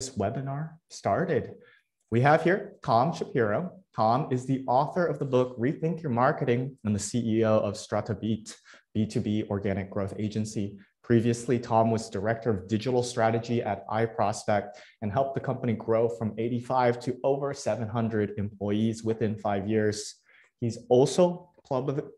this webinar started. We have here Tom Shapiro. Tom is the author of the book Rethink Your Marketing and the CEO of Stratabeat, B2B organic growth agency. Previously, Tom was director of digital strategy at iProspect and helped the company grow from 85 to over 700 employees within 5 years. He's also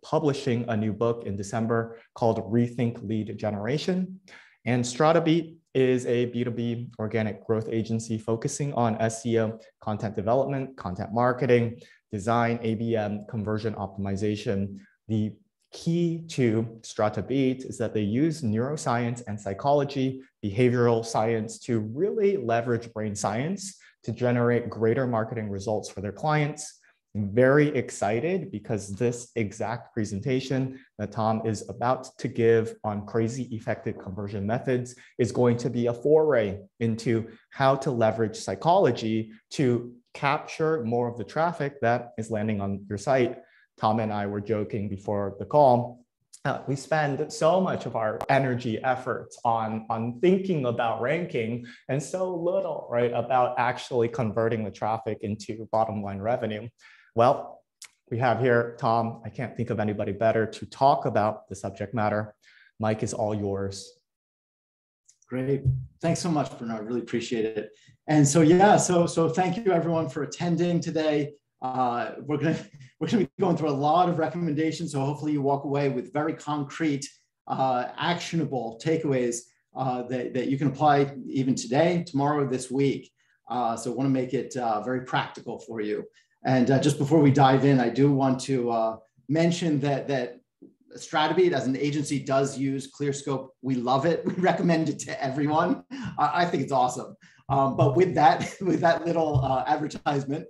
publishing a new book in December called Rethink Lead Generation. And Stratabeat is a B2B organic growth agency focusing on SEO, content development, content marketing, design, ABM, conversion optimization. The key to Stratabeat is that they use neuroscience and psychology, behavioral science to really leverage brain science to generate greater marketing results for their clients. I'm very excited because this exact presentation that Tom is about to give on crazy effective conversion methods is going to be a foray into how to leverage psychology to capture more of the traffic that is landing on your site. Tom and I were joking before the call. We spend so much of our energy efforts on thinking about ranking and so little, right, about actually converting the traffic into bottom line revenue. Well, we have here Tom. I can't think of anybody better to talk about the subject matter. Mike is all yours. Great. Thanks so much, Bernard. Really appreciate it. And so, yeah, so thank you everyone for attending today. We're gonna be going through a lot of recommendations. So hopefully you walk away with very concrete, actionable takeaways that you can apply even today, tomorrow, this week. So I want to make it very practical for you. And just before we dive in, I do want to mention that Stratabeat as an agency does use ClearScope. We love it. We recommend it to everyone. I think it's awesome. But with that little advertisement,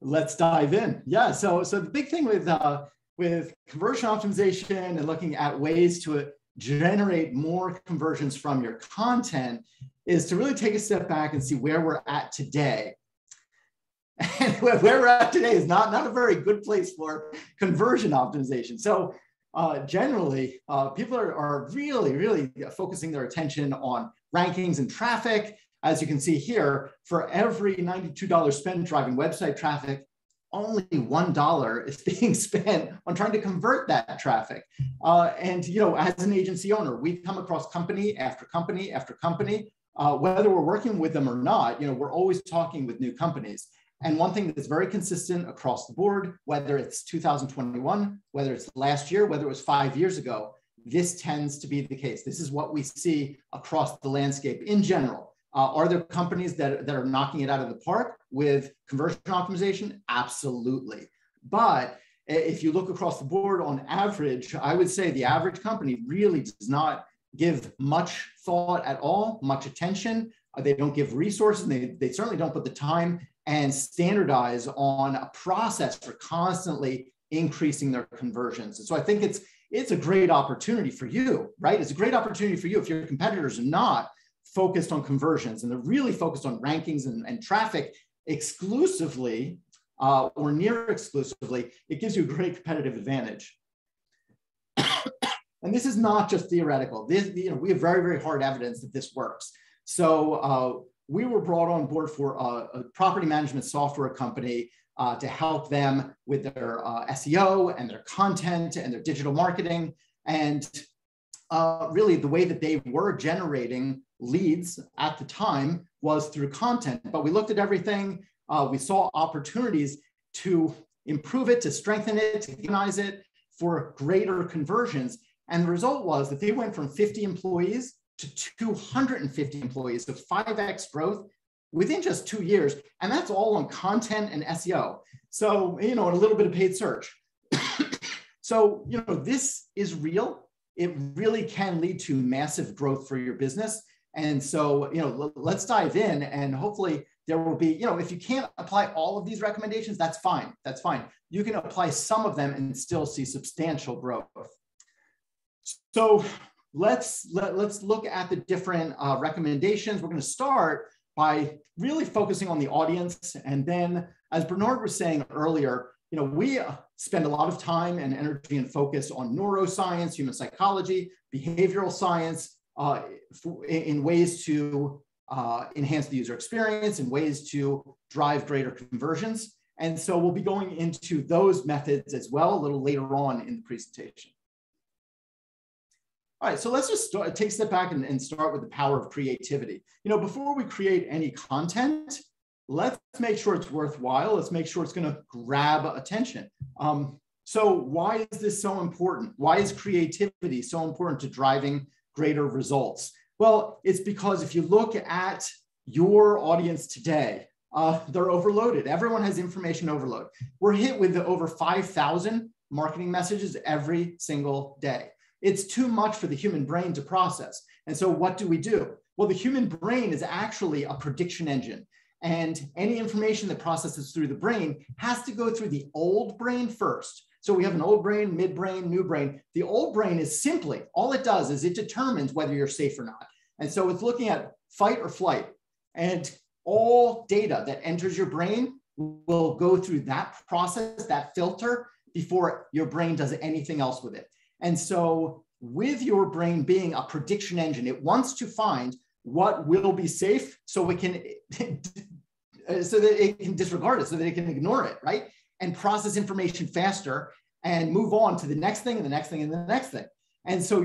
let's dive in. Yeah. So the big thing with conversion optimization and looking at ways to generate more conversions from your content is to really take a step back and see where we're at today. And where we're at today is not a very good place for conversion optimization. So generally, people are really focusing their attention on rankings and traffic. As you can see here, for every $92 spent driving website traffic, only $1 is being spent on trying to convert that traffic. And as an agency owner, we come across company after company after company. Whether we're working with them or not, we're always talking with new companies. And one thing that's very consistent across the board, whether it's 2021, whether it's last year, whether it was 5 years ago, this tends to be the case. This is what we see across the landscape in general. Are there companies that are knocking it out of the park with conversion optimization? Absolutely. But if you look across the board on average, I would say the average company really does not give much thought at all, much attention. They don't give resources. They certainly don't put the time and standardize on a process for constantly increasing their conversions. And so I think it's a great opportunity for you, right? It's a great opportunity for you if your competitors are not focused on conversions and they're really focused on rankings and traffic exclusively or near exclusively. It gives you a great competitive advantage. And this is not just theoretical. We have very hard evidence that this works. So we were brought on board for a property management software company to help them with their SEO and their content and their digital marketing. And really the way that they were generating leads at the time was through content. But we looked at everything. We saw opportunities to improve it, to strengthen it, to organize it for greater conversions. And the result was that they went from 50 employees to 250 employees, so 5x growth within just 2 years. And that's all on content and SEO. So, and a little bit of paid search. So, this is real. It really can lead to massive growth for your business. And so, let's dive in and hopefully there will be, if you can't apply all of these recommendations, that's fine. That's fine. You can apply some of them and still see substantial growth. So let's look at the different recommendations. We're going to start by really focusing on the audience. And then, as Bernard was saying earlier, we spend a lot of time and energy and focus on neuroscience, human psychology, behavioral science, in ways to enhance the user experience and ways to drive greater conversions. And so we'll be going into those methods as well a little later on in the presentation. All right, so let's just take a step back and start with the power of creativity. You know, before we create any content, let's make sure it's worthwhile. Let's make sure it's going to grab attention. So why is this so important? Why is creativity so important to driving greater results? Well, it's because if you look at your audience today, they're overloaded. Everyone has information overload. We're hit with over 5,000 marketing messages every single day. It's too much for the human brain to process. And so what do? Well, the human brain is actually a prediction engine. And any information that processes through the brain has to go through the old brain first. So we have an old brain, midbrain, new brain. The old brain is simply, all it does is it determines whether you're safe or not. And so it's looking at fight or flight. And all data that enters your brain will go through that process, that filter, before your brain does anything else with it. And so with your brain being a prediction engine, it wants to find what will be safe so it can, so that it can disregard it, so that it can ignore it, right? And process information faster and move on to the next thing and the next thing and the next thing. And so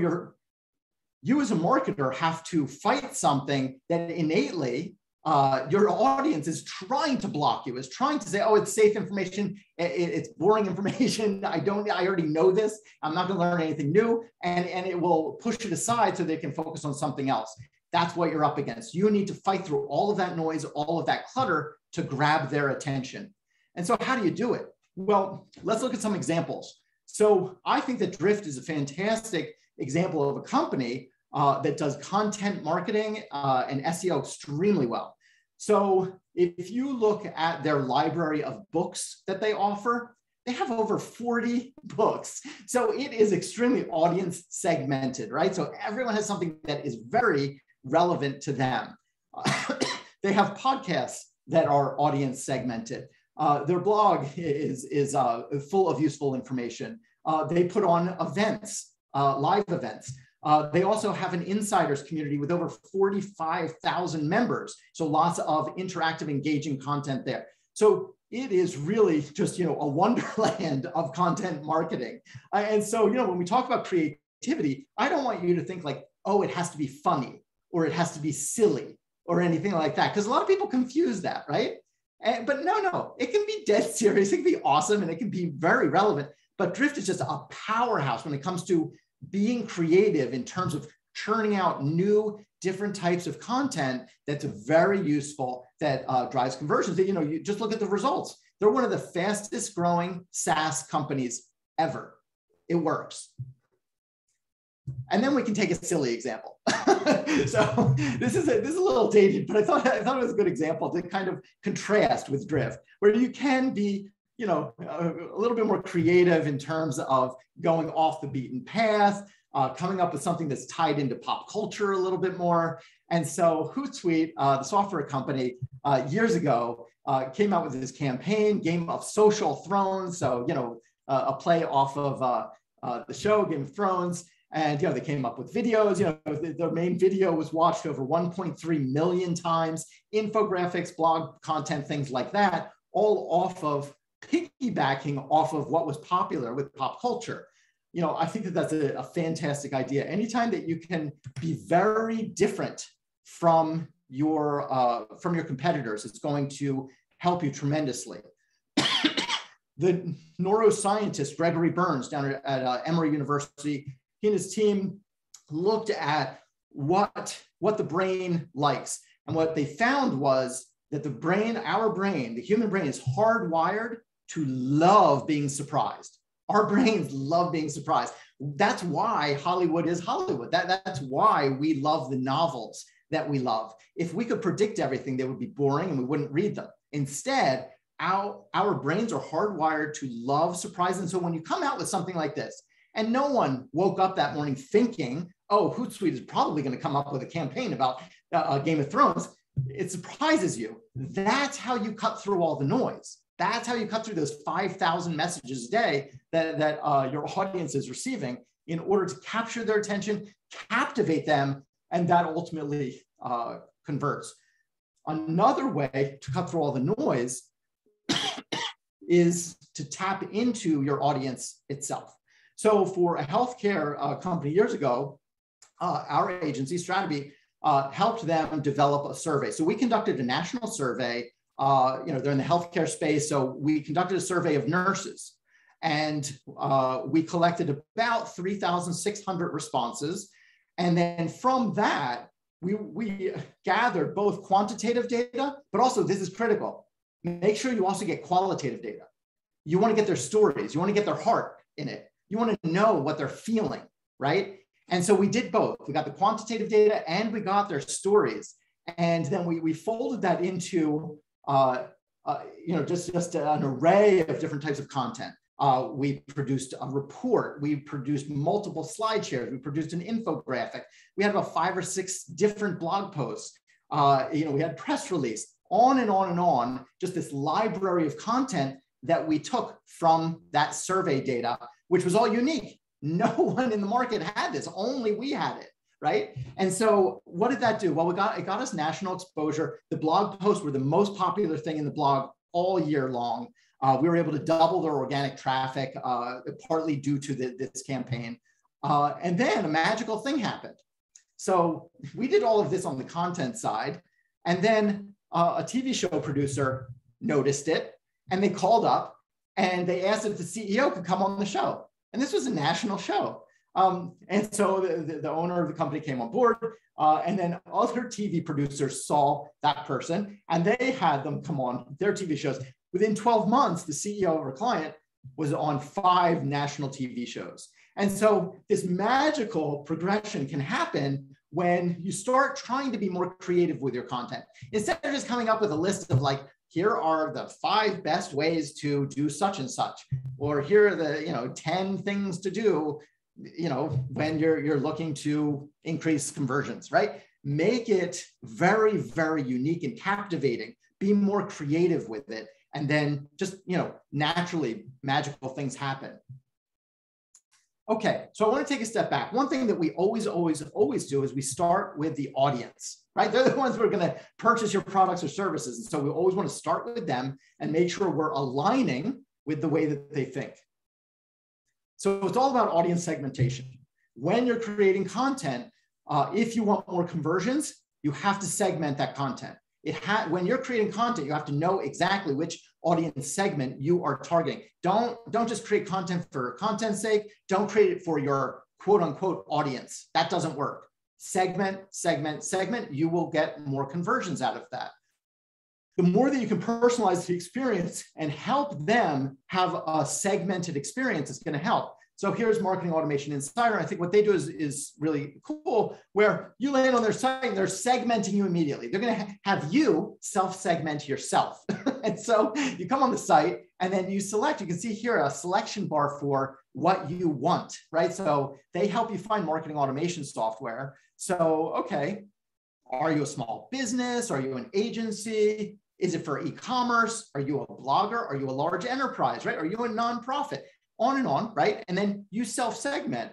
you as a marketer have to fight something that innately your audience is trying to block you, is trying to say, oh, it's safe information, it's boring information, I already know this, I'm not gonna learn anything new, and it will push it aside so they can focus on something else. That's what you're up against. You need to fight through all of that noise, all of that clutter to grab their attention. And so how do you do it? Well, let's look at some examples. So I think that Drift is a fantastic example of a company that does content marketing and SEO extremely well. So if you look at their library of books that they offer, they have over 40 books. So it is extremely audience segmented, right? So everyone has something that is very relevant to them. They have podcasts that are audience segmented. Their blog is full of useful information. They put on events, live events. They also have an insiders community with over 45,000 members. So lots of interactive, engaging content there. So it is really just, a wonderland of content marketing. And so, when we talk about creativity, I don't want you to think like, oh, it has to be funny or it has to be silly or anything like that. Because a lot of people confuse that, right? But no, it can be dead serious. It can be awesome and it can be very relevant. But Drift is just a powerhouse when it comes to being creative in terms of churning out new, different types of content that's very useful, that drives conversions. You just look at the results. They're one of the fastest growing SaaS companies ever. It works. And then we can take a silly example. So this is a little dated, but I thought it was a good example to kind of contrast with Drift, where you can be a little bit more creative in terms of going off the beaten path, coming up with something that's tied into pop culture a little bit more. And so Hootsuite, the software company, years ago, came out with this campaign, Game of Social Thrones. So, a play off of the show Game of Thrones. And, they came up with videos, their main video was watched over 1.3 million times, infographics, blog content, things like that, all off of piggybacking off of what was popular with pop culture. I think that that's a fantastic idea. Anytime that you can be very different from your competitors, it's going to help you tremendously. The neuroscientist Gregory Burns down at Emory University, he and his team looked at what the brain likes. And what they found was that the human brain is hardwired to love being surprised. Our brains love being surprised. That's why Hollywood is Hollywood. That's why we love the novels that we love. If we could predict everything, they would be boring and we wouldn't read them. Instead, our brains are hardwired to love surprise. And so when you come out with something like this, and no one woke up that morning thinking, oh, Hootsuite is probably going to come up with a campaign about Game of Thrones, it surprises you. That's how you cut through all the noise. That's how you cut through those 5,000 messages a day that your audience is receiving in order to capture their attention, captivate them, and that ultimately converts. Another way to cut through all the noise is to tap into your audience itself. So for a healthcare company years ago, our agency, Stratabeat, helped them develop a survey. So we conducted a national survey. They're in the healthcare space, so we conducted a survey of nurses, and we collected about 3,600 responses. And then from that, we gathered both quantitative data, but also, this is critical, make sure you also get qualitative data. You want to get their stories. You want to get their heart in it. You want to know what they're feeling, right? And so we did both. We got the quantitative data and we got their stories. And then we folded that into just an array of different types of content. We produced a report. We produced multiple slide shares. We produced an infographic. We had about 5 or 6 different blog posts. We had press release, on and on and on, just this library of content that we took from that survey data, which was all unique. No one in the market had this, only we had it, right? And so what did that do? Well, it got us national exposure. The blog posts were the most popular thing in the blog all year long. We were able to double their organic traffic, partly due to this campaign. And then a magical thing happened. So we did all of this on the content side, and then a TV show producer noticed it, and they called up and they asked if the CEO could come on the show. And this was a national show. And so the owner of the company came on board, and then other TV producers saw that person and they had them come on their TV shows. Within 12 months, the CEO of our client was on 5 national TV shows. And so this magical progression can happen when you start trying to be more creative with your content. Instead of just coming up with a list of like, here are the 5 best ways to do such and such, or here are the 10 things to do when you're looking to increase conversions, right? Make it very, very unique and captivating. Be more creative with it. And then just, naturally magical things happen. Okay, so I want to take a step back. One thing that we always do is we start with the audience, right? They're the ones who are going to purchase your products or services. And so we always want to start with them and make sure we're aligning with the way that they think. So it's all about audience segmentation. When you're creating content, if you want more conversions, you have to segment that content. When you're creating content, you have to know exactly which audience segment you are targeting. Don't just create content for content's sake. Don't create it for your quote unquote audience. That doesn't work. Segment, segment, segment. You will get more conversions out of that. The more that you can personalize the experience and help them have a segmented experience, it's going to help. So here's Marketing Automation Insider. I think what they do is really cool, where you land on their site and they're segmenting you immediately. They're going to have you self-segment yourself. And so you come on the site and then you select, you can see here a selection bar for what you want, right? So they help you find marketing automation software. So, okay, are you a small business? Are you an agency? Is it for e-commerce? Are you a blogger? Are you a large enterprise, right? Are you a nonprofit? On and on, right? And then you self-segment.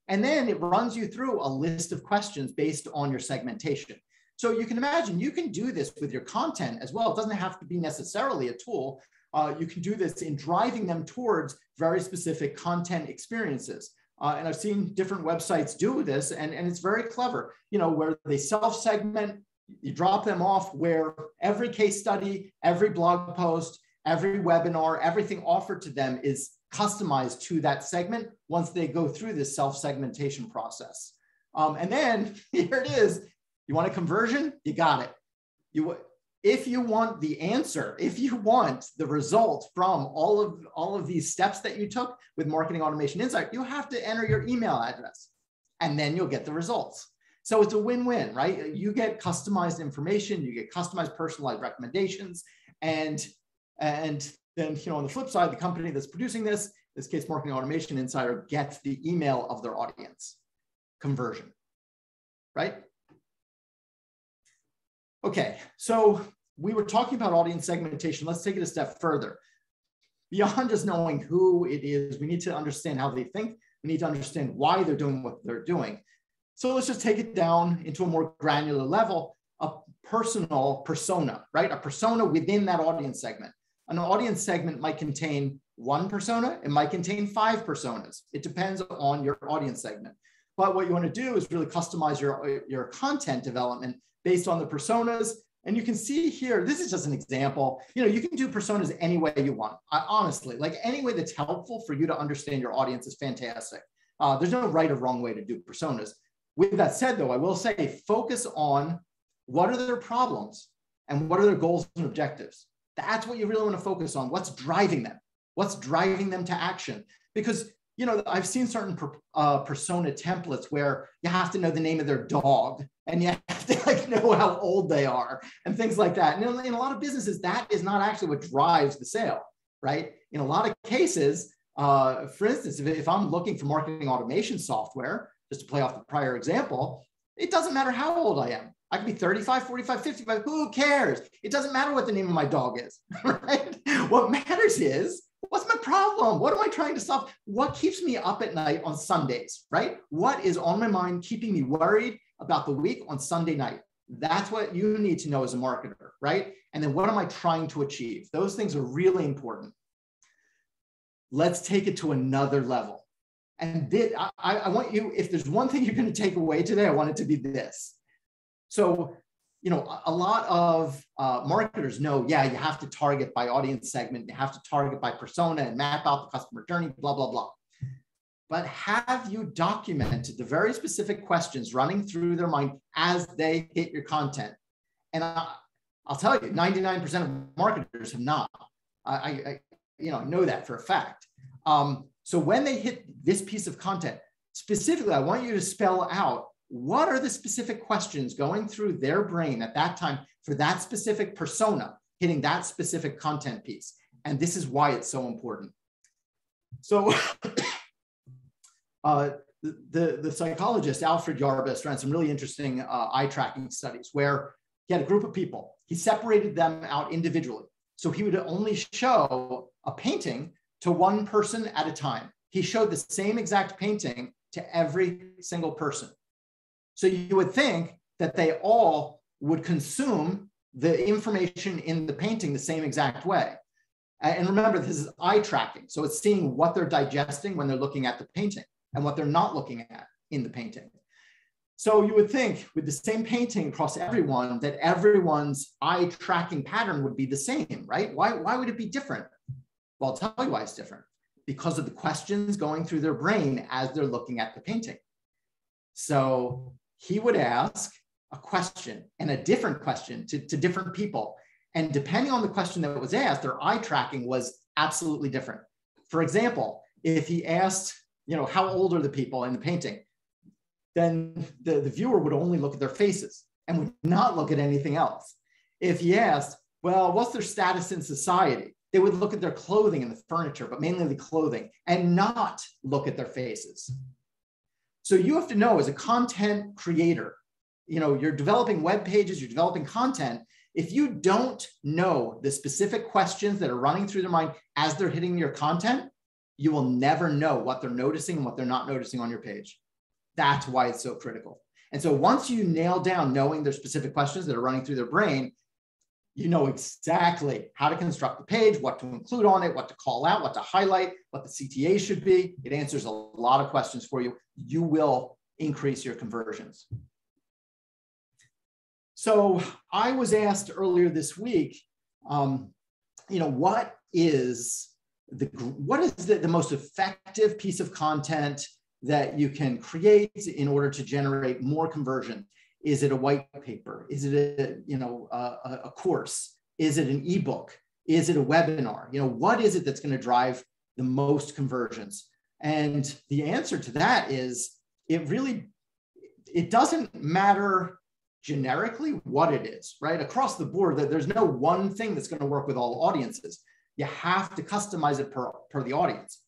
And then it runs you through a list of questions based on your segmentation. So you can imagine you can do this with your content as well. It doesn't have to be necessarily a tool. You can do this in driving them towards very specific content experiences. And I've seen different websites do this, and it's very clever, where they self-segment, you drop them off where every case study, every blog post, every webinar, everything offered to them is customized to that segment once they go through this self-segmentation process. And then here it is. You want a conversion? You got it. If you want the answer, if you want the result from all of these steps that you took with Marketing Automation Insight, you have to enter your email address, and then you'll get the results. So it's a win-win, right? You get customized information, you get customized personalized recommendations, and then, on the flip side, the company that's producing this case Marketing Automation Insider, gets the email of their audience. Conversion, right? Okay, so we were talking about audience segmentation. Let's take it a step further. Beyond just knowing who it is, we need to understand how they think. We need to understand why they're doing what they're doing. So let's just take it down into a more granular level, a personal persona, right? A persona within that audience segment. An audience segment might contain one persona, it might contain 5 personas. It depends on your audience segment. But what you want to do is really customize your content development based on the personas. And you can see here, this is just an example. You know, you can do personas any way you want. Honestly, like any way that's helpful for you to understand your audience is fantastic. There's no right or wrong way to do personas. With that said, though, I will say focus on what are their problems and what are their goals and objectives. That's what you really want to focus on. What's driving them? What's driving them to action? Because, you know, I've seen certain persona templates where you have to know the name of their dog and you have to like know how old they are and things like that. And in a lot of businesses, that is not actually what drives the sale, right? In a lot of cases, for instance, if I'm looking for marketing automation software, just to play off the prior example, it doesn't matter how old I am. I could be 35, 45, 55, who cares? It doesn't matter what the name of my dog is, right? What matters is, what's my problem? What am I trying to solve? What keeps me up at night on Sundays, right? What is on my mind keeping me worried about the week on Sunday night? That's what you need to know as a marketer, right? And then what am I trying to achieve? Those things are really important. Let's take it to another level. And I want you, if there's one thing you're going to take away today, I want it to be this. So, you know, a lot of marketers know, yeah, you have to target by audience segment, you have to target by persona and map out the customer journey, blah, blah, blah. But have you documented the very specific questions running through their mind as they hit your content? And I'll tell you, 99% of marketers have not. I know that for a fact. So when they hit this piece of content, specifically, I want you to spell out what are the specific questions going through their brain at that time for that specific persona, hitting that specific content piece. And this is why it's so important. So the psychologist, Alfred Yarbus, ran some really interesting eye tracking studies where he had a group of people. He separated them out individually. So he would only show a painting to one person at a time. He showed the same exact painting to every single person. So you would think that they all would consume the information in the painting the same exact way. And remember, this is eye tracking. So it's seeing what they're digesting when they're looking at the painting and what they're not looking at in the painting. So you would think with the same painting across everyone that everyone's eye tracking pattern would be the same, right? Why would it be different? Well, I'll tell you why it's different. Because of the questions going through their brain as they're looking at the painting. So he would ask a question and a different question to different people. And depending on the question that was asked, their eye tracking was absolutely different. For example, if he asked, you know, how old are the people in the painting? Then the viewer would only look at their faces and would not look at anything else. If he asked, well, what's their status in society? They would look at their clothing and the furniture, but mainly the clothing, and not look at their faces. So you have to know as a content creator, you know, you're developing web pages, you're developing content. If you don't know the specific questions that are running through their mind as they're hitting your content, you will never know what they're noticing and what they're not noticing on your page. That's why it's so critical. And so once you nail down knowing their specific questions that are running through their brain, you know exactly how to construct the page, what to include on it, what to call out, what to highlight, what the CTA should be. It answers a lot of questions for you. You will increase your conversions. So I was asked earlier this week, you know, what is the most effective piece of content that you can create in order to generate more conversion? Is it a white paper? Is it a course? Is it an ebook? Is it a webinar? You know, what is it that's going to drive the most conversions? And the answer to that is it doesn't matter generically what it is, right? Across the board, that there's no one thing that's going to work with all audiences. You have to customize it per the audience.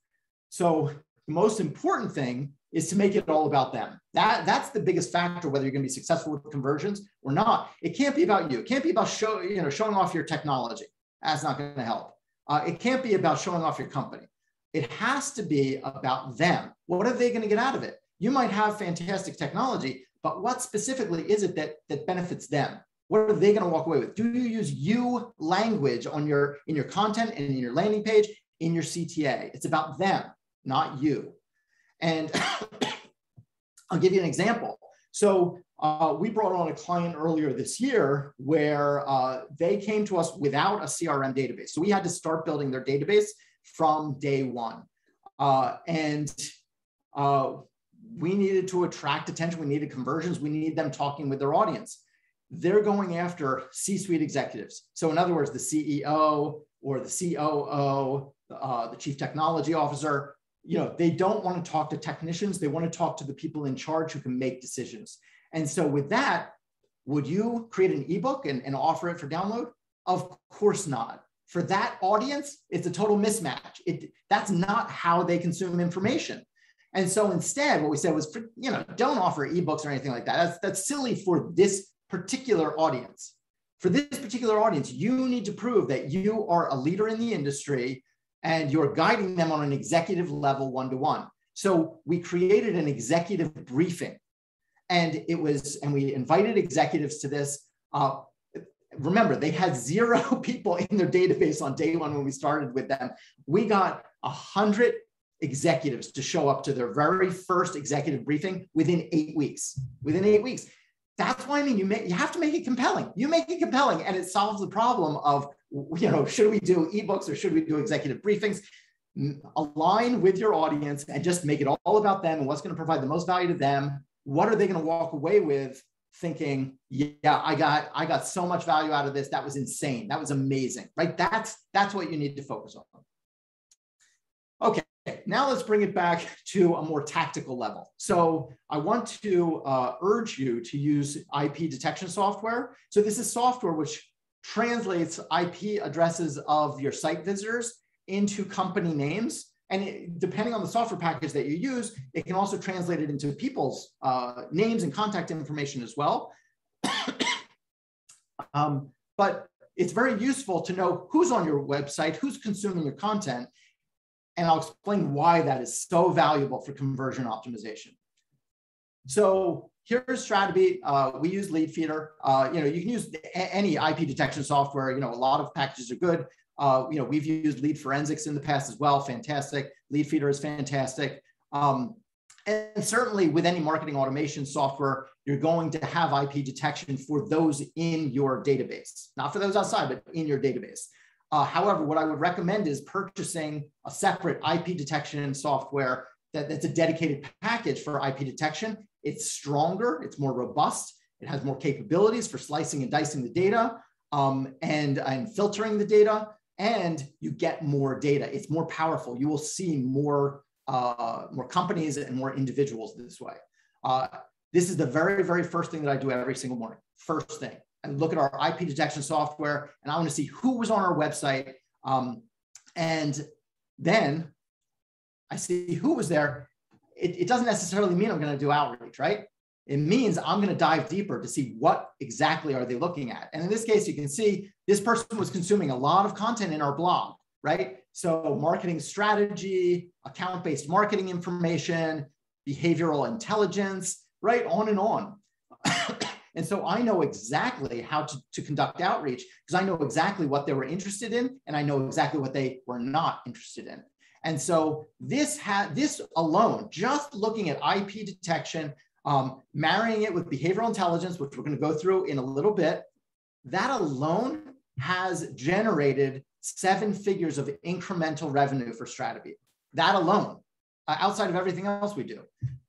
So the most important thing is to make it all about them. That's the biggest factor, whether you're going to be successful with conversions or not. It can't be about you. It can't be about showing off your technology. That's not going to help. It can't be about showing off your company. It has to be about them. What are they going to get out of it? You might have fantastic technology, but what specifically is it that benefits them? What are they going to walk away with? Do you use you language in your content and in your landing page, in your CTA? It's about them, not you. And I'll give you an example. So we brought on a client earlier this year where they came to us without a CRM database. So we had to start building their database from day one. We needed to attract attention. We needed conversions. We needed them talking with their audience. They're going after C-suite executives. So in other words, the CEO or the COO, the chief technology officer, they don't want to talk to technicians. They want to talk to the people in charge who can make decisions. And so with that, would you create an ebook and offer it for download? Of course not. For that audience, it's a total mismatch. That's not how they consume information. And so instead, what we said was, don't offer ebooks or anything like that. That's silly for this particular audience. For this particular audience, you need to prove that you are a leader in the industry and you're guiding them on an executive level one-to-one. So we created an executive briefing, and we invited executives to this. Remember, they had 0 people in their database on day one when we started with them. We got 100 executives to show up to their very first executive briefing within 8 weeks. Within 8 weeks. That's why you have to make it compelling. You make it compelling, and it solves the problem of, should we do ebooks or should we do executive briefings? Align with your audience and just make it all about them and what's going to provide the most value to them. What are they going to walk away with thinking, yeah, I got so much value out of this. That was insane. That was amazing, right? That's what you need to focus on. Okay. Now let's bring it back to a more tactical level. So I want to urge you to use IP detection software. So this is software which translates IP addresses of your site visitors into company names. And depending on the software package that you use, it can also translate it into people's names and contact information as well. But it's very useful to know who's on your website, who's consuming your content. And I'll explain why that is so valuable for conversion optimization. So here's Stratabeat. We use Leadfeeder. You can use any IP detection software. A lot of packages are good. We've used Lead Forensics in the past as well. Fantastic. Leadfeeder is fantastic. And certainly with any marketing automation software, you're going to have IP detection for those in your database, not for those outside, but in your database. However, what I would recommend is purchasing a separate IP detection software that's a dedicated package for IP detection. It's stronger, it's more robust, it has more capabilities for slicing and dicing the data and filtering the data, and you get more data. It's more powerful. You will see more companies and more individuals this way. This is the very, very first thing that I do every single morning. First thing. And look at our IP detection software, and I want to see who was on our website. And then I see who was there. It doesn't necessarily mean I'm going to do outreach, right? It means I'm going to dive deeper to see what exactly are they looking at. And in this case, you can see this person was consuming a lot of content in our blog, right? So marketing strategy, account-based marketing information, behavioral intelligence, right? On and on. And so I know exactly how to conduct outreach because I know exactly what they were interested in and I know exactly what they were not interested in. And so this alone, just looking at IP detection, marrying it with behavioral intelligence, which we're going to go through in a little bit, that alone has generated 7 figures of incremental revenue for Stratabeat. That alone, outside of everything else we do.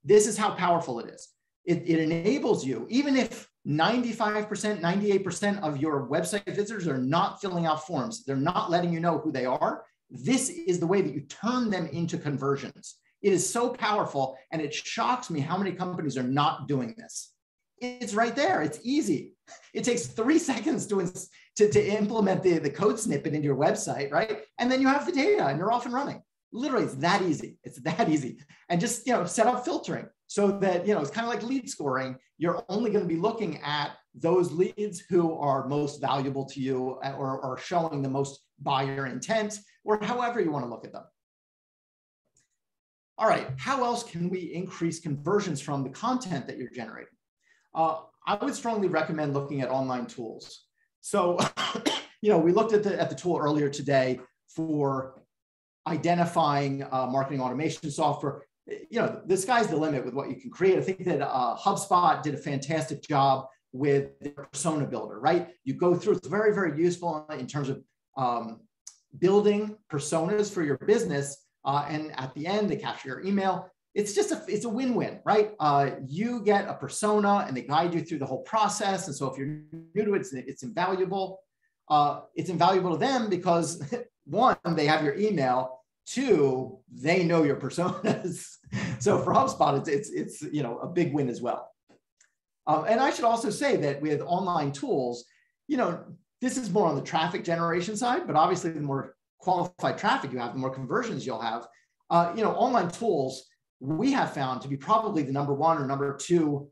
This is how powerful it is. It enables you, even if 95%, 98% of your website visitors are not filling out forms, they're not letting you know who they are, this is the way that you turn them into conversions. It is so powerful, and it shocks me how many companies are not doing this. It's right there. It's easy. It takes 3 seconds to implement the code snippet into your website, right? And then you have the data and you're off and running. Literally, it's that easy. It's that easy. And just set up filtering so that it's kind of like lead scoring. You're only going to be looking at those leads who are most valuable to you or are showing the most buyer intent, or however you want to look at them. All right, how else can we increase conversions from the content that you're generating? I would strongly recommend looking at online tools. So, we looked at the tool earlier today for identifying marketing automation software. The sky's the limit with what you can create. I think that HubSpot did a fantastic job with the persona builder, right? You go through, it's very, very useful in terms of building personas for your business. And at the end, they capture your email. It's just it's a win-win, right? You get a persona and they guide you through the whole process. And so if you're new to it, it's invaluable. It's invaluable to them because one, they have your email. Two, they know your personas. So for HubSpot, it's a big win as well. And I should also say that with online tools, this is more on the traffic generation side, but obviously the more qualified traffic you have, the more conversions you'll have. Online tools, we have found to be probably the number one or number two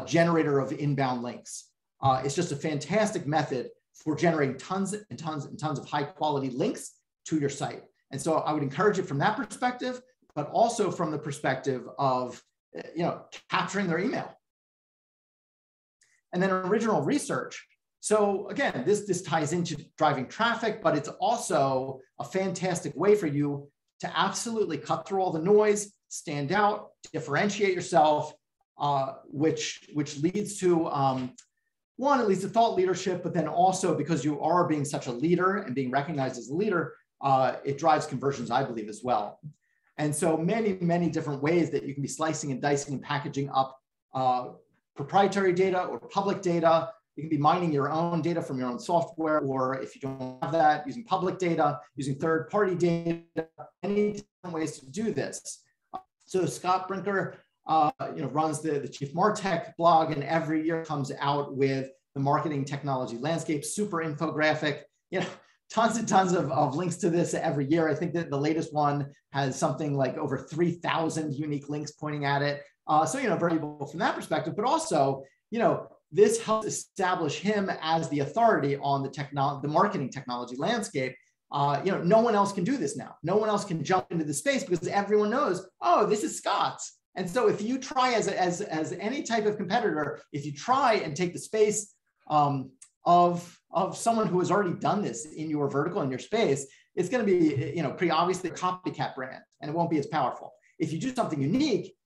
generator of inbound links. It's just a fantastic method for generating tons and tons and tons of high quality links to your site. And so I would encourage it from that perspective, but also from the perspective of, capturing their email. And then original research. So again, this ties into driving traffic, but it's also a fantastic way for you to absolutely cut through all the noise, stand out, differentiate yourself, which leads to, one, it leads to thought leadership, but then also because you are being such a leader and being recognized as a leader, it drives conversions, I believe, as well. And so many, many different ways that you can be slicing and dicing and packaging up proprietary data or public data. You can be mining your own data from your own software, or if you don't have that, using public data, using third-party data, many different ways to do this. So Scott Brinker, runs the Chiefmartec blog, and every year comes out with the marketing technology landscape, super infographic, tons and tons of links to this every year. I think that the latest one has something like over 3,000 unique links pointing at it. So, very valuable from that perspective, but also, this helps establish him as the authority on the marketing technology landscape. No one else can do this now. No one else can jump into the space because everyone knows, oh, this is Scott's. And so if you try as any type of competitor, if you try and take the space of someone who has already done this in your vertical, in your space, it's going to be, pretty obviously a copycat brand, and it won't be as powerful. If you do something unique,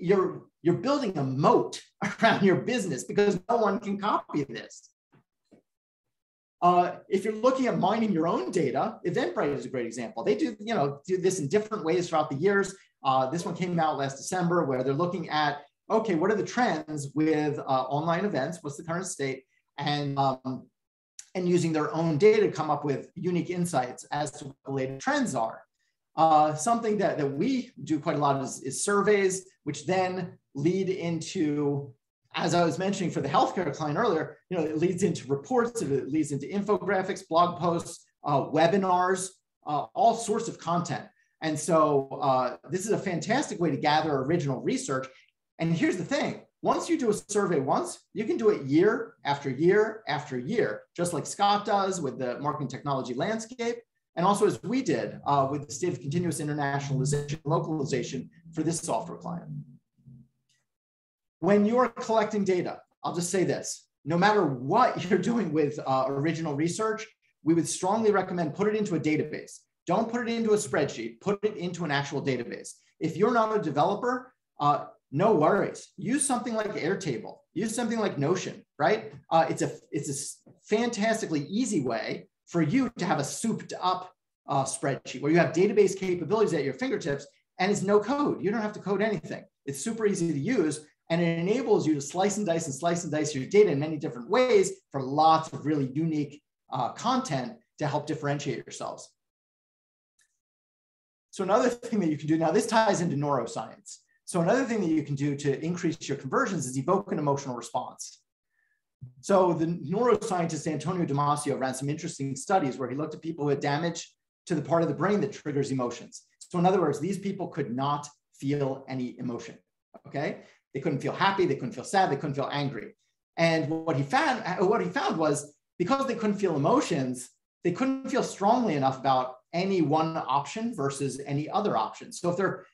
you're building a moat around your business because no one can copy this. If you're looking at mining your own data, Eventbrite is a great example. They do this in different ways throughout the years. This one came out last December where they're looking at, okay, what are the trends with online events? What's the current state? And using their own data to come up with unique insights as to what the latest trends are. Something that we do quite a lot is surveys, which then lead into, as I was mentioning for the healthcare client earlier, it leads into reports, it leads into infographics, blog posts, webinars, all sorts of content. And so this is a fantastic way to gather original research. And here's the thing, once you do a survey once, you can do it year after year after year, just like Scott does with the marketing technology landscape. And also as we did with the state of continuous internationalization, localization for this software client. When you're collecting data, I'll just say this, no matter what you're doing with original research, we would strongly recommend put it into a database. Don't put it into a spreadsheet, put it into an actual database. If you're not a developer, no worries. Use something like Airtable, use something like Notion, right? It's a fantastically easy way for you to have a souped up spreadsheet where you have database capabilities at your fingertips and it's no code. You don't have to code anything. It's super easy to use and it enables you to slice and dice your data in many different ways for lots of really unique content to help differentiate yourselves. So another thing that you can do, now this ties into neuroscience. So another thing that you can do to increase your conversions is evoke an emotional response. So the neuroscientist Antonio Damasio ran some interesting studies where he looked at people who had damage to the part of the brain that triggers emotions. So in other words, these people could not feel any emotion, okay? They couldn't feel happy, they couldn't feel sad, they couldn't feel angry. And what he found was because they couldn't feel emotions, they couldn't feel strongly enough about any one option versus any other option. So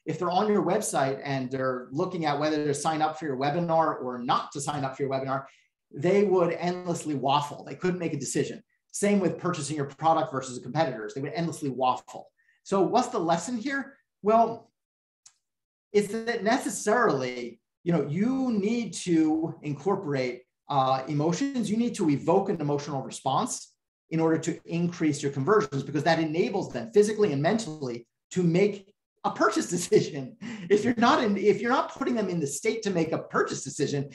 if they're on your website and they're looking at whether to sign up for your webinar or not to sign up for your webinar, they would endlessly waffle. They couldn't make a decision. Same with purchasing your product versus competitors. They would endlessly waffle. So what's the lesson here? Well, it's that necessarily, you need to incorporate emotions. You need to evoke an emotional response in order to increase your conversions, because that enables them physically and mentally to make a purchase decision. If you're not putting them in the state to make a purchase decision,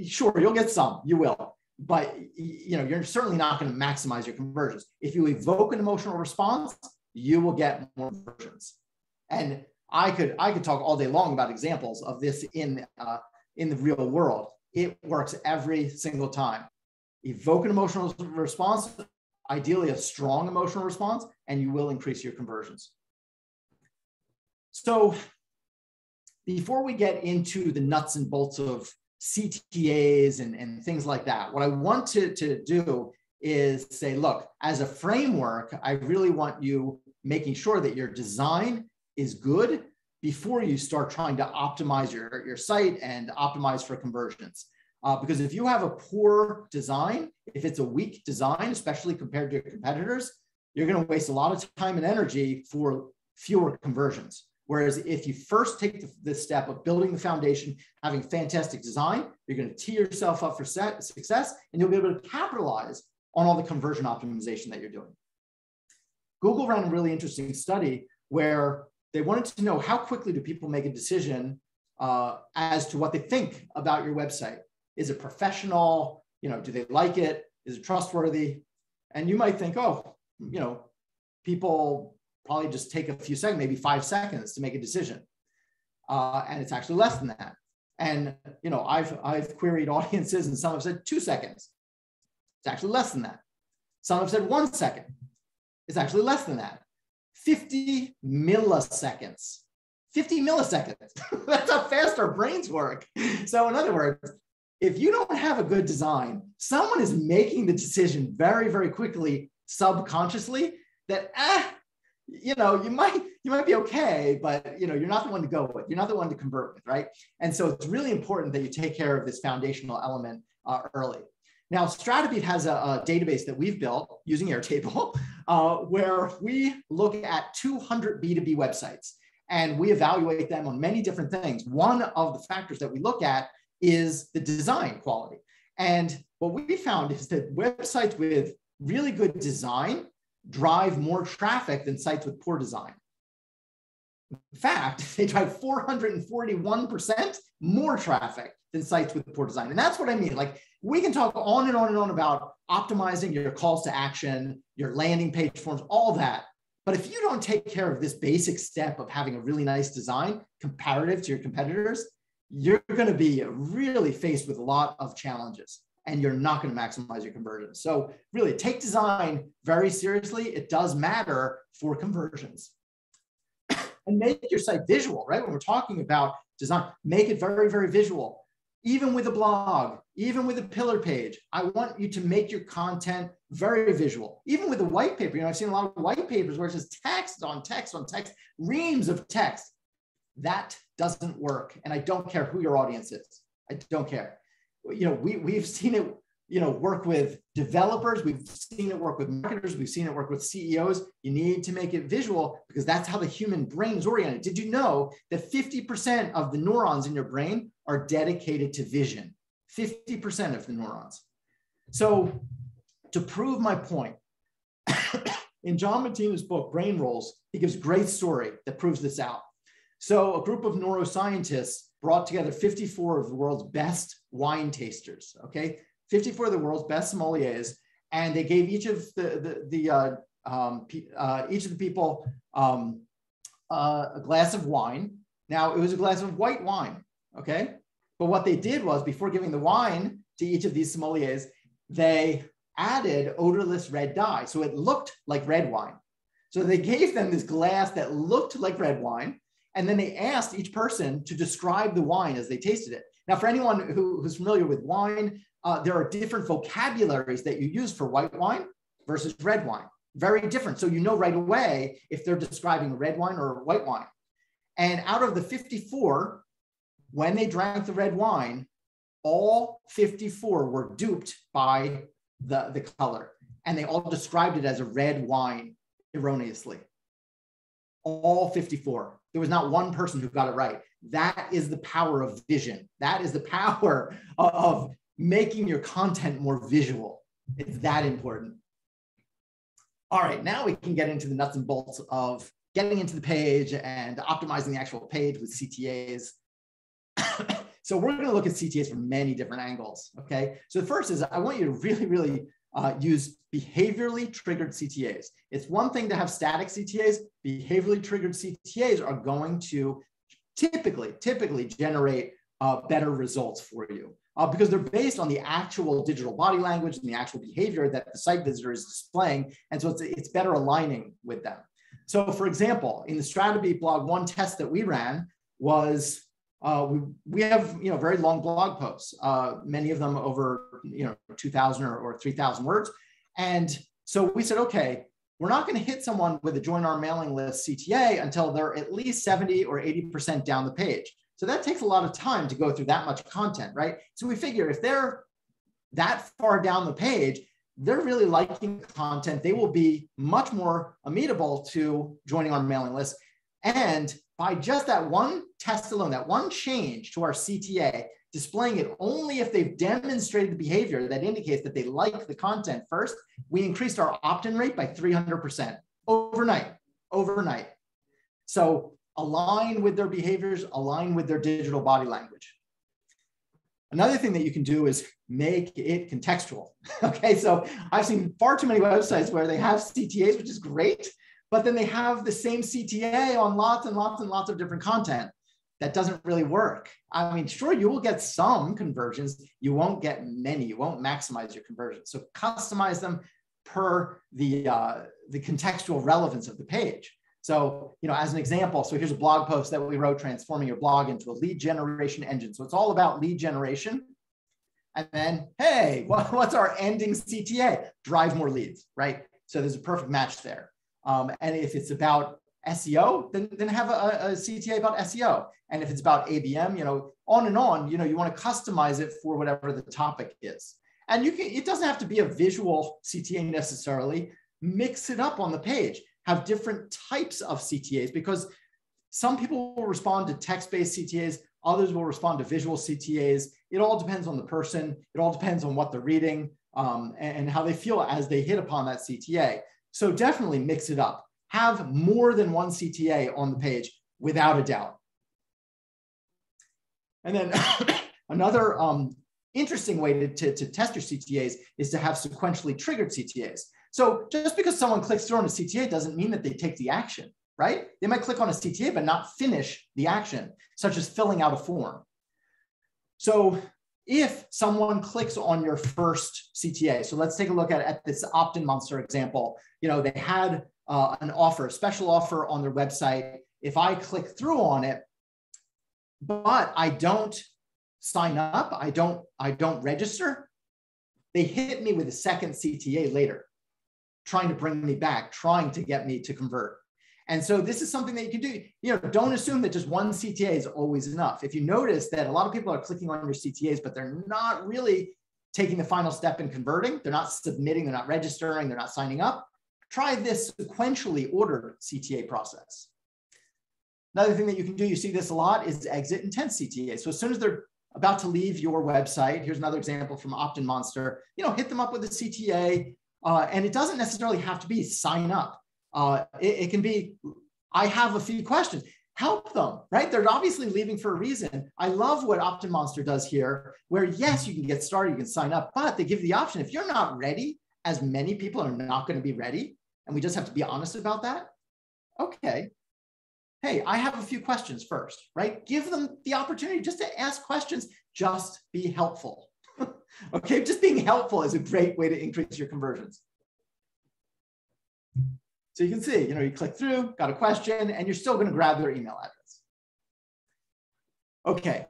sure, you'll get some, you will, but you're certainly not going to maximize your conversions. If you evoke an emotional response, you will get more conversions. And I could talk all day long about examples of this in the real world. It works every single time. Evoke an emotional response, ideally a strong emotional response, and you will increase your conversions. So before we get into the nuts and bolts of CTAs and things like that, what I want to do is say, look, as a framework, I really want you making sure that your design is good before you start trying to optimize your site and optimize for conversions. Because if you have a poor design, if it's a weak design, especially compared to your competitors, you're going to waste a lot of time and energy for fewer conversions. Whereas if you first take the step of building the foundation, having fantastic design, you're going to tee yourself up for success, and you'll be able to capitalize on all the conversion optimization that you're doing. Google ran a really interesting study where they wanted to know how quickly do people make a decision as to what they think about your website. Is it professional? Do they like it? Is it trustworthy? And you might think, oh, people probably just take a few seconds, maybe 5 seconds to make a decision. And it's actually less than that. And, I've queried audiences and some have said 2 seconds. It's actually less than that. Some have said 1 second. It's actually less than that. 50 milliseconds. 50 milliseconds. That's how fast our brains work. So in other words, if you don't have a good design, someone is making the decision very, very quickly, subconsciously, that you might be okay, but you're not the one to go with. You're not the one to convert with, right? And so it's really important that you take care of this foundational element early. Now, Stratabeat has a database that we've built using Airtable, where we look at 200 B2B websites, and we evaluate them on many different things. One of the factors that we look at is the design quality. And what we found is that websites with really good design drive more traffic than sites with poor design. In fact, they drive 441% more traffic than sites with poor design. And that's what I mean. Like, we can talk on and on and on about optimizing your calls to action, your landing page forms, all that. But if you don't take care of this basic step of having a really nice design comparative to your competitors, you're going to be really faced with a lot of challenges, and you're not going to maximize your conversions. So really take design very seriously. It does matter for conversions. And make your site visual, right? When we're talking about design, make it very, very visual. Even with a blog, even with a pillar page, I want you to make your content very visual. Even with a white paper, I've seen a lot of white papers where it's just text on text on text, reams of text. That doesn't work. And I don't care who your audience is. I don't care. We've seen it, work with developers. We've seen it work with marketers. We've seen it work with CEOs. You need to make it visual because that's how the human brain is oriented. Did you know that 50% of the neurons in your brain are dedicated to vision? 50% of the neurons. So to prove my point, in John Matina's book, Brain Rolls, he gives a great story that proves this out. So a group of neuroscientists brought together 54 of the world's best wine tasters, okay? 54 of the world's best sommeliers, and they gave each of the people a glass of wine. Now, it was a glass of white wine, okay? But what they did was, before giving the wine to each of these sommeliers, they added odorless red dye, so it looked like red wine. So they gave them this glass that looked like red wine, and then they asked each person to describe the wine as they tasted it. Now, for anyone who's familiar with wine, there are different vocabularies that you use for white wine versus red wine. Very different. So you know right away if they're describing red wine or white wine. And out of the 54, when they drank the red wine, all 54 were duped by the color. And they all described it as a red wine erroneously. All 54. There was not one person who got it right. That is the power of vision. That is the power of making your content more visual. It's that important. All right, now we can get into the nuts and bolts of getting into the page and optimizing the actual page with CTAs. So we're going to look at CTAs from many different angles, okay? So the first is I want you to really use behaviorally triggered CTAs. It's one thing to have static CTAs. Behaviorally triggered CTAs are going to typically generate better results for you because they're based on the actual digital body language and the actual behavior that the site visitor is displaying. And so it's better aligning with them. So for example, in the Stratabeat blog, one test that we ran was we have very long blog posts, many of them over 2,000 or 3,000 words. And so we said, okay, we're not going to hit someone with a join our mailing list CTA until they're at least 70 or 80% down the page. So that takes a lot of time to go through that much content, right? So we figure if they're that far down the page, they're really liking content. They will be much more amenable to joining our mailing list. And by just that one test alone, that one change to our CTA, displaying it only if they've demonstrated the behavior that indicates that they like the content first, we increased our opt-in rate by 300% overnight. So align with their behaviors, align with their digital body language. Another thing that you can do is make it contextual. Okay, so I've seen far too many websites where they have CTAs, which is great, but then they have the same CTA on lots and lots of different content. That doesn't really work. I mean, sure, you will get some conversions. You won't get many. You won't maximize your conversions. So customize them per the contextual relevance of the page. So, as an example, so here's a blog post that we wrote, transforming your blog into a lead generation engine. So it's all about lead generation. And then, hey, what's our ending CTA? Drive more leads, right? So there's a perfect match there. And if it's about SEO, then have a CTA about SEO. And if it's about ABM, on and on, you want to customize it for whatever the topic is. And it doesn't have to be a visual CTA necessarily. Mix it up on the page. Have different types of CTAs because some people will respond to text-based CTAs, others will respond to visual CTAs. It all depends on the person. It all depends on what they're reading and how they feel as they hit upon that CTA. So definitely mix it up. Have more than one CTA on the page without a doubt. And then another interesting way to test your CTAs is to have sequentially triggered CTAs. So just because someone clicks through on a CTA doesn't mean that they take the action, right? They might click on a CTA but not finish the action, such as filling out a form. So if someone clicks on your first CTA, so let's take a look at this opt-in monster example. They had an offer, a special offer on their website. If I click through on it, but I don't sign up, I don't register, they hit me with a second CTA later, trying to bring me back, trying to get me to convert. And so this is something that you can do. Don't assume that just one CTA is always enough. If you notice that a lot of people are clicking on your CTAs, but they're not really taking the final step in converting, they're not submitting, they're not registering, they're not signing up, try this sequentially ordered CTA process. Another thing that you can do, you see this a lot, is exit intent CTA. So as soon as they're about to leave your website, here's another example from Opt-in Monster, hit them up with a CTA, and it doesn't necessarily have to be sign up. It can be, I have a few questions. Help them, right? They're obviously leaving for a reason. I love what Opt-in Monster does here, where yes, you can get started, you can sign up, but they give you the option. If you're not ready, as many people are not going to be ready, and we just have to be honest about that. Okay. Hey, I have a few questions first, right? Give them the opportunity just to ask questions, just be helpful. Okay, just being helpful is a great way to increase your conversions. So you can see, you click through, got a question, and you're still going to grab their email address. Okay,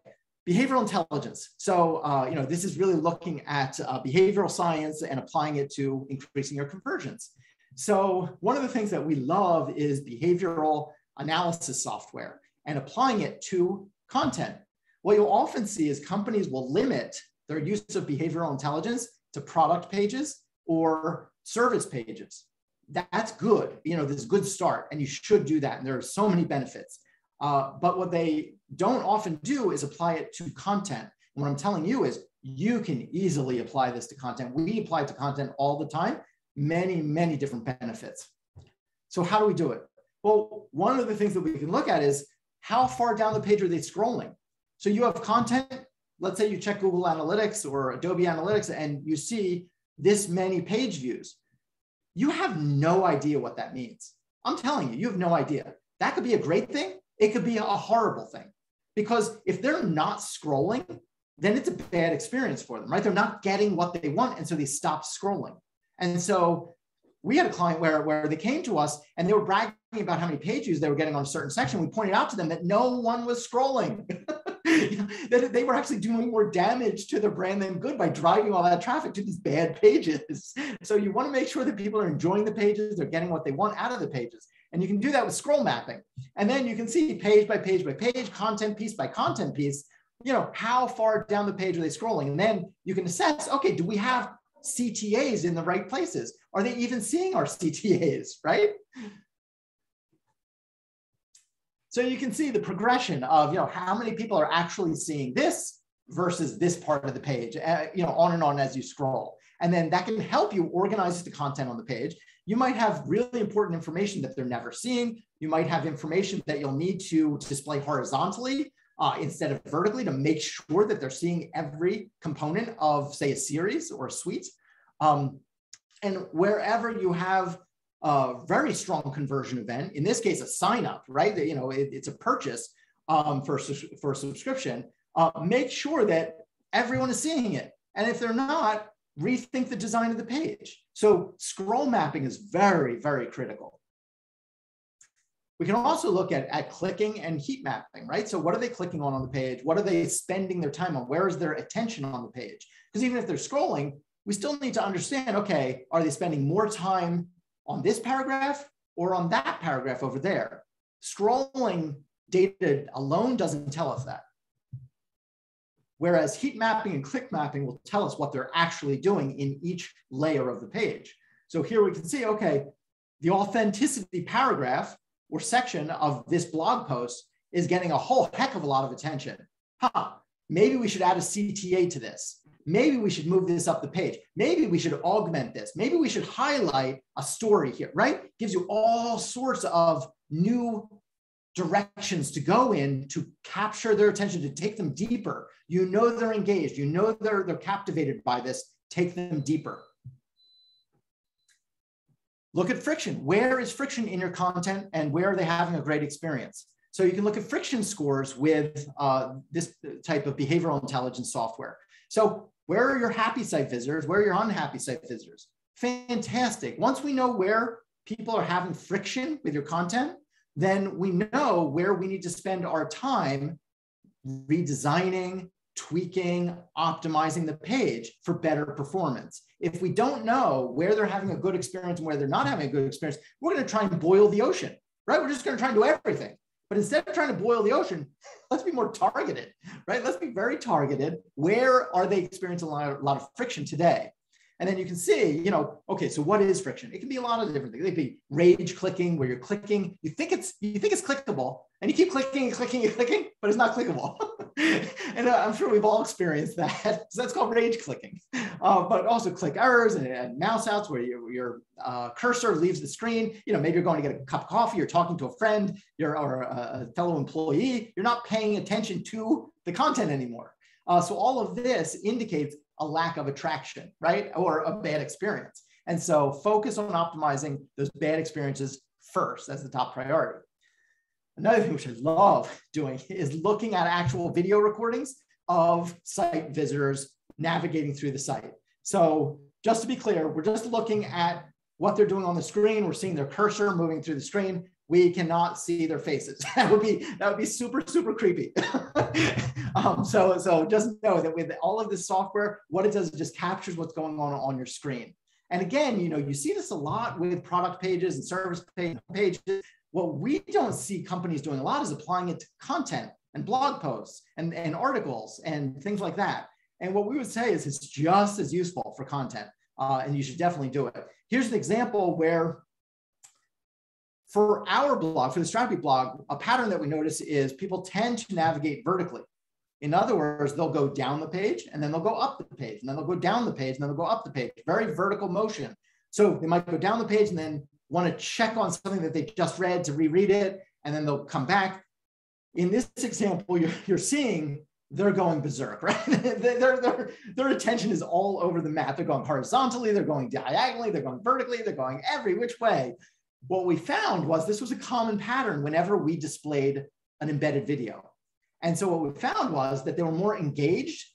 Behavioral intelligence. So, this is really looking at behavioral science and applying it to increasing your conversions. So one of the things that we love is behavioral analysis software and applying it to content. What you'll often see is companies will limit their use of behavioral intelligence to product pages or service pages. That's good. This is a good start, and you should do that. And there are so many benefits. But what they don't often do is apply it to content. And what I'm telling you is you can easily apply this to content. We apply it to content all the time, many, many different benefits. So how do we do it? Well, one of the things that we can look at is how far down the page are they scrolling? So you have content, let's say you check Google Analytics or Adobe Analytics and you see this many page views. You have no idea what that means. I'm telling you, you have no idea. That could be a great thing. It could be a horrible thing, because if they're not scrolling, then it's a bad experience for them, right? They're not getting what they want, and so they stop scrolling. And so we had a client where they came to us and they were bragging about how many page views they were getting on a certain section. We pointed out to them that no one was scrolling, that they were actually doing more damage to their brand than good by driving all that traffic to these bad pages. So you want to make sure that people are enjoying the pages, they're getting what they want out of the pages. And you can do that with scroll mapping. And then you can see page by page by page, content piece by content piece, how far down the page are they scrolling? And then you can assess, okay, do we have CTAs in the right places? Are they even seeing our CTAs, right? So you can see the progression of, how many people are actually seeing this versus this part of the page, on and on as you scroll. And then that can help you organize the content on the page. You might have really important information that they're never seeing. You might have information that you'll need to display horizontally instead of vertically to make sure that they're seeing every component of, say, a series or a suite. And wherever you have a very strong conversion event, in this case, a sign up, right? It's a purchase for a subscription. Make sure that everyone is seeing it. And if they're not, rethink the design of the page. So scroll mapping is very, very critical. We can also look at clicking and heat mapping, right? So what are they clicking on the page? What are they spending their time on? Where is their attention on the page? Because even if they're scrolling, we still need to understand, okay, are they spending more time on this paragraph or on that paragraph over there? Scrolling data alone doesn't tell us that. Whereas heat mapping and click mapping will tell us what they're actually doing in each layer of the page. So here we can see, okay, the authenticity paragraph or section of this blog post is getting a whole heck of a lot of attention. Maybe we should add a CTA to this. Maybe we should move this up the page. Maybe we should augment this. Maybe we should highlight a story here, right? Gives you all sorts of new directions to go in to capture their attention, to take them deeper. They're engaged. They're captivated by this. Take them deeper. Look at friction. Where is friction in your content and where are they having a great experience? So you can look at friction scores with this type of behavioral intelligence software. So where are your happy site visitors? Where are your unhappy site visitors? Fantastic. Once we know where people are having friction with your content, then we know where we need to spend our time redesigning, tweaking, optimizing the page for better performance. If we don't know where they're having a good experience and where they're not having a good experience, we're going to try and boil the ocean, right? We're just going to try and do everything. But instead of trying to boil the ocean, let's be more targeted, right? Let's be very targeted. Where are they experiencing a lot of friction today? And then you can see, okay, so what is friction? It can be a lot of different things. It could be rage clicking, where you're clicking, you think it's clickable, and you keep clicking and clicking and clicking, but it's not clickable. And I'm sure we've all experienced that. So that's called rage clicking. But also click errors and mouse outs where your cursor leaves the screen. Maybe you're going to get a cup of coffee, you're talking to a friend, or a fellow employee. You're not paying attention to the content anymore. So all of this indicates a lack of attraction, right? Or a bad experience. And so focus on optimizing those bad experiences first. That's the top priority. Another thing which I love doing is looking at actual video recordings of site visitors navigating through the site. So just to be clear, we're just looking at what they're doing on the screen. We're seeing their cursor moving through the screen. we cannot see their faces. That would be super, super creepy. So just know that with all of this software, what it does is it just captures what's going on your screen. And again, you see this a lot with product pages and service pages. What we don't see companies doing a lot is applying it to content and blog posts and articles and things like that. And what we would say is it's just as useful for content, and you should definitely do it. Here's an example where for our blog, for the Stratabeat blog, a pattern that we notice is people tend to navigate vertically. In other words, they'll go down the page and then they'll go up the page and then they'll go down the page and then they'll go up the page, very vertical motion. So they might go down the page and then want to check on something that they just read to reread it, and then they'll come back. In this example, you're seeing they're going berserk, right? Their attention is all over the map. They're going horizontally, they're going diagonally, they're going vertically, they're going every which way. What we found was this was a common pattern whenever we displayed an embedded video. And so what we found was that they were more engaged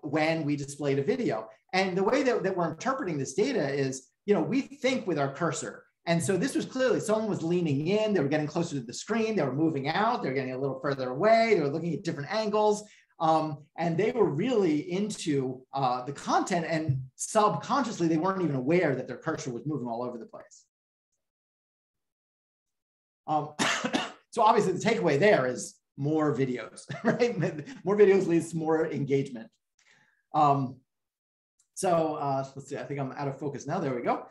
when we displayed a video. And the way that we're interpreting this data is, we think with our cursor. And so this was clearly someone was leaning in, they were getting closer to the screen, they were moving out, they were getting a little further away, they were looking at different angles, and they were really into the content, and subconsciously they weren't even aware that their cursor was moving all over the place. So obviously the takeaway there is more videos, right? More videos leads to more engagement. Let's see, I think I'm out of focus now. There we go.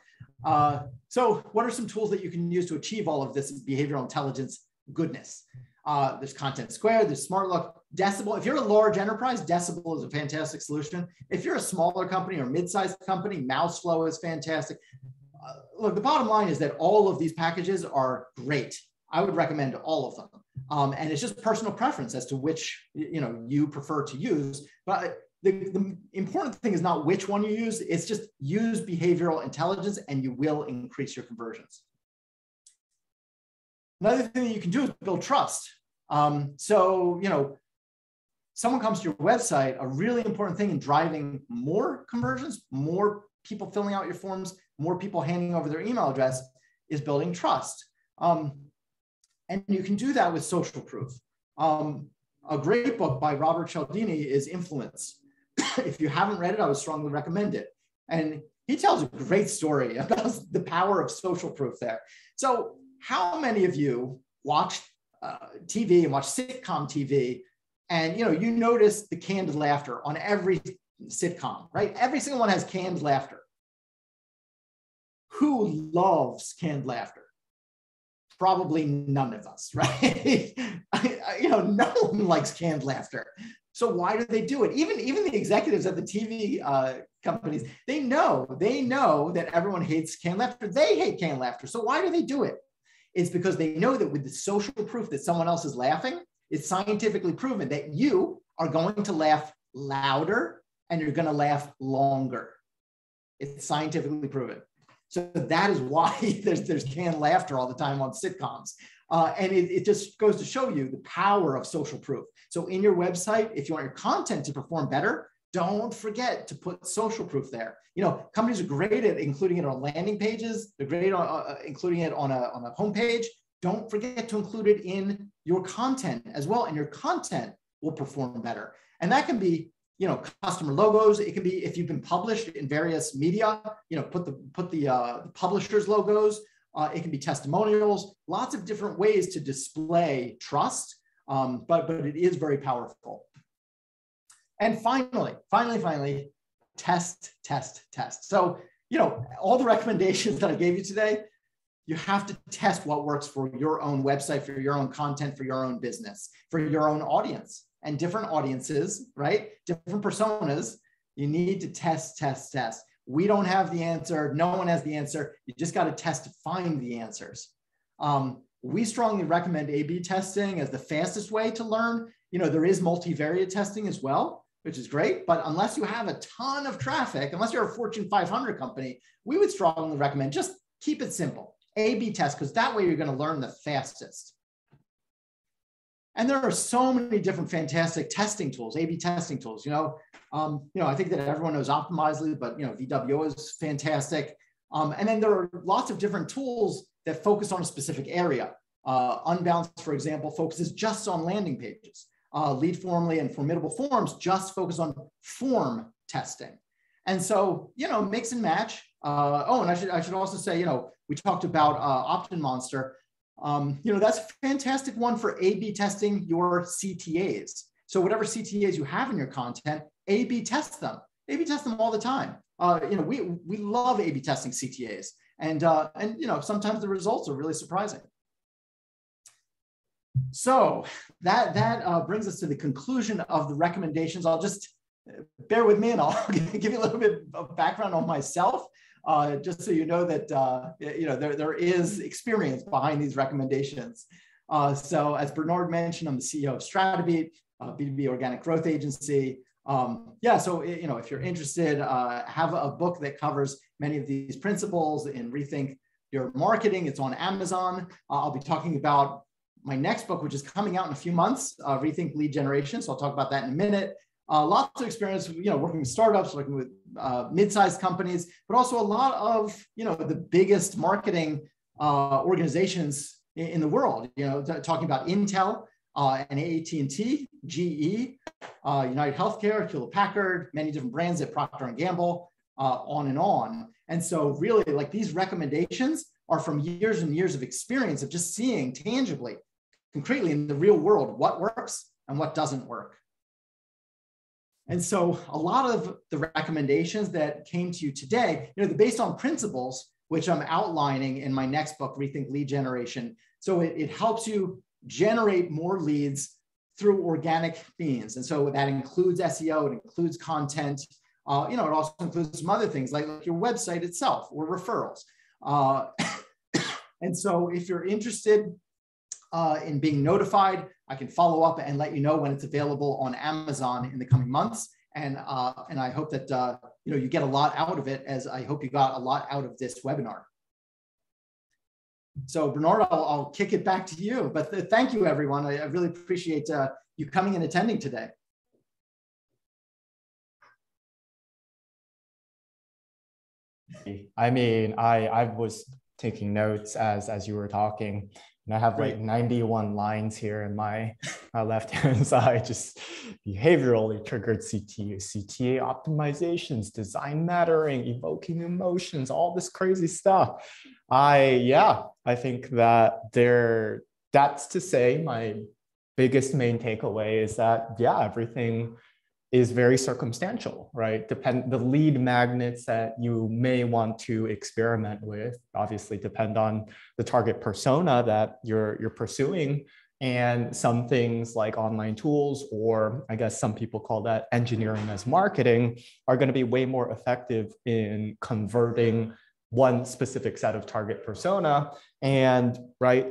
So what are some tools that you can use to achieve all of this behavioral intelligence goodness? There's Content Squared, there's SmartLook, Decibel. If you're a large enterprise, Decibel is a fantastic solution. If you're a smaller company or mid-sized company, Mouseflow is fantastic. Look, the bottom line is that all of these packages are great. I would recommend all of them. And it's just personal preference as to which you prefer to use. But the important thing is not which one you use, it's just use behavioral intelligence and you will increase your conversions. Another thing that you can do is build trust. Someone comes to your website, a really important thing in driving more conversions, more people filling out your forms, more people handing over their email address is building trust. And you can do that with social proof. A great book by Robert Cialdini is Influence. If you haven't read it, I would strongly recommend it. And he tells a great story about the power of social proof there. So how many of you watch TV and watch sitcom TV and you notice the canned laughter on every sitcom, right? Every single one has canned laughter. Who loves canned laughter? Probably none of us, right? No one likes canned laughter. So why do they do it? Even the executives at the TV companies, they know that everyone hates canned laughter. They hate canned laughter. So why do they do it? It's because they know that with the social proof that someone else is laughing, it's scientifically proven that you are going to laugh louder and you're going to laugh longer. It's scientifically proven. So that is why there's canned laughter all the time on sitcoms. And it just goes to show you the power of social proof. So in your website, if you want your content to perform better, don't forget to put social proof there. Companies are great at including it on landing pages. They're great at including it on a homepage. Don't forget to include it in your content as well. And your content will perform better. And that can be customer logos. It can be if you've been published in various media, put the publisher's logos. It can be testimonials, lots of different ways to display trust, but it is very powerful. And finally, test. So, all the recommendations that I gave you today, you have to test what works for your own website, for your own content, for your own business, for your own audience. And different audiences, right? Different personas, you need to test. We don't have the answer. No one has the answer. You just got to test to find the answers. We strongly recommend A/B testing as the fastest way to learn. There is multivariate testing as well, which is great. But unless you have a ton of traffic, unless you're a Fortune 500 company, we would strongly recommend just keep it simple. A/B test, because that way you're going to learn the fastest. And there are so many different fantastic testing tools, A/B testing tools. I think that everyone knows Optimizely, but VWO is fantastic. And then there are lots of different tools that focus on a specific area. Unbalanced, for example, focuses just on landing pages. Leadformly and Formidable Forms just focus on form testing. And so, mix and match. And I should also say, we talked about Opt-in Monster. That's a fantastic one for A/B testing your CTAs. So whatever CTAs you have in your content, A/B test them. A/B test them all the time. We love A/B testing CTAs, and sometimes the results are really surprising. So that brings us to the conclusion of the recommendations. I'll just bear with me, and I'll give you a little bit of background on myself, just so you know that there is experience behind these recommendations. So as Bernard mentioned, I'm the CEO of Stratabeat, B2B organic growth agency. So if you're interested, have a book that covers many of these principles in Rethink Your Marketing. It's on Amazon. I'll be talking about my next book, which is coming out in a few months, Rethink Lead Generation. So I'll talk about that in a minute. Lots of experience, working with startups, working with mid-sized companies, but also a lot of, the biggest marketing organizations in the world, talking about Intel and AT&T, GE, United Healthcare, Hewlett-Packard, many different brands at Procter & Gamble, on and on. And so really, like, these recommendations are from years and years of experience of just seeing tangibly, concretely in the real world, what works and what doesn't work. And so a lot of the recommendations that came to you today, they're based on principles, which I'm outlining in my next book, Rethink Lead Generation. So it helps you generate more leads through organic means. And so that includes SEO, it includes content, it also includes some other things like your website itself or referrals. And so if you're interested in being notified, I can follow up and let you know when it's available on Amazon in the coming months. And I hope that you get a lot out of it, as I hope you got a lot out of this webinar. So Bernard, I'll kick it back to you. But thank you, everyone. I really appreciate you coming and attending today. I mean, I was taking notes as you were talking. And I have like 91 lines here in my left-hand side, just behaviorally triggered CTAs, CTA optimizations, design mattering, evoking emotions, all this crazy stuff. I think that that's to say my biggest main takeaway is that, everything is very circumstantial, right? The lead magnets that you may want to experiment with obviously depend on the target persona that you're pursuing. And some things like online tools, or I guess some people call that engineering as marketing, are going to be way more effective in converting one specific set of target persona. And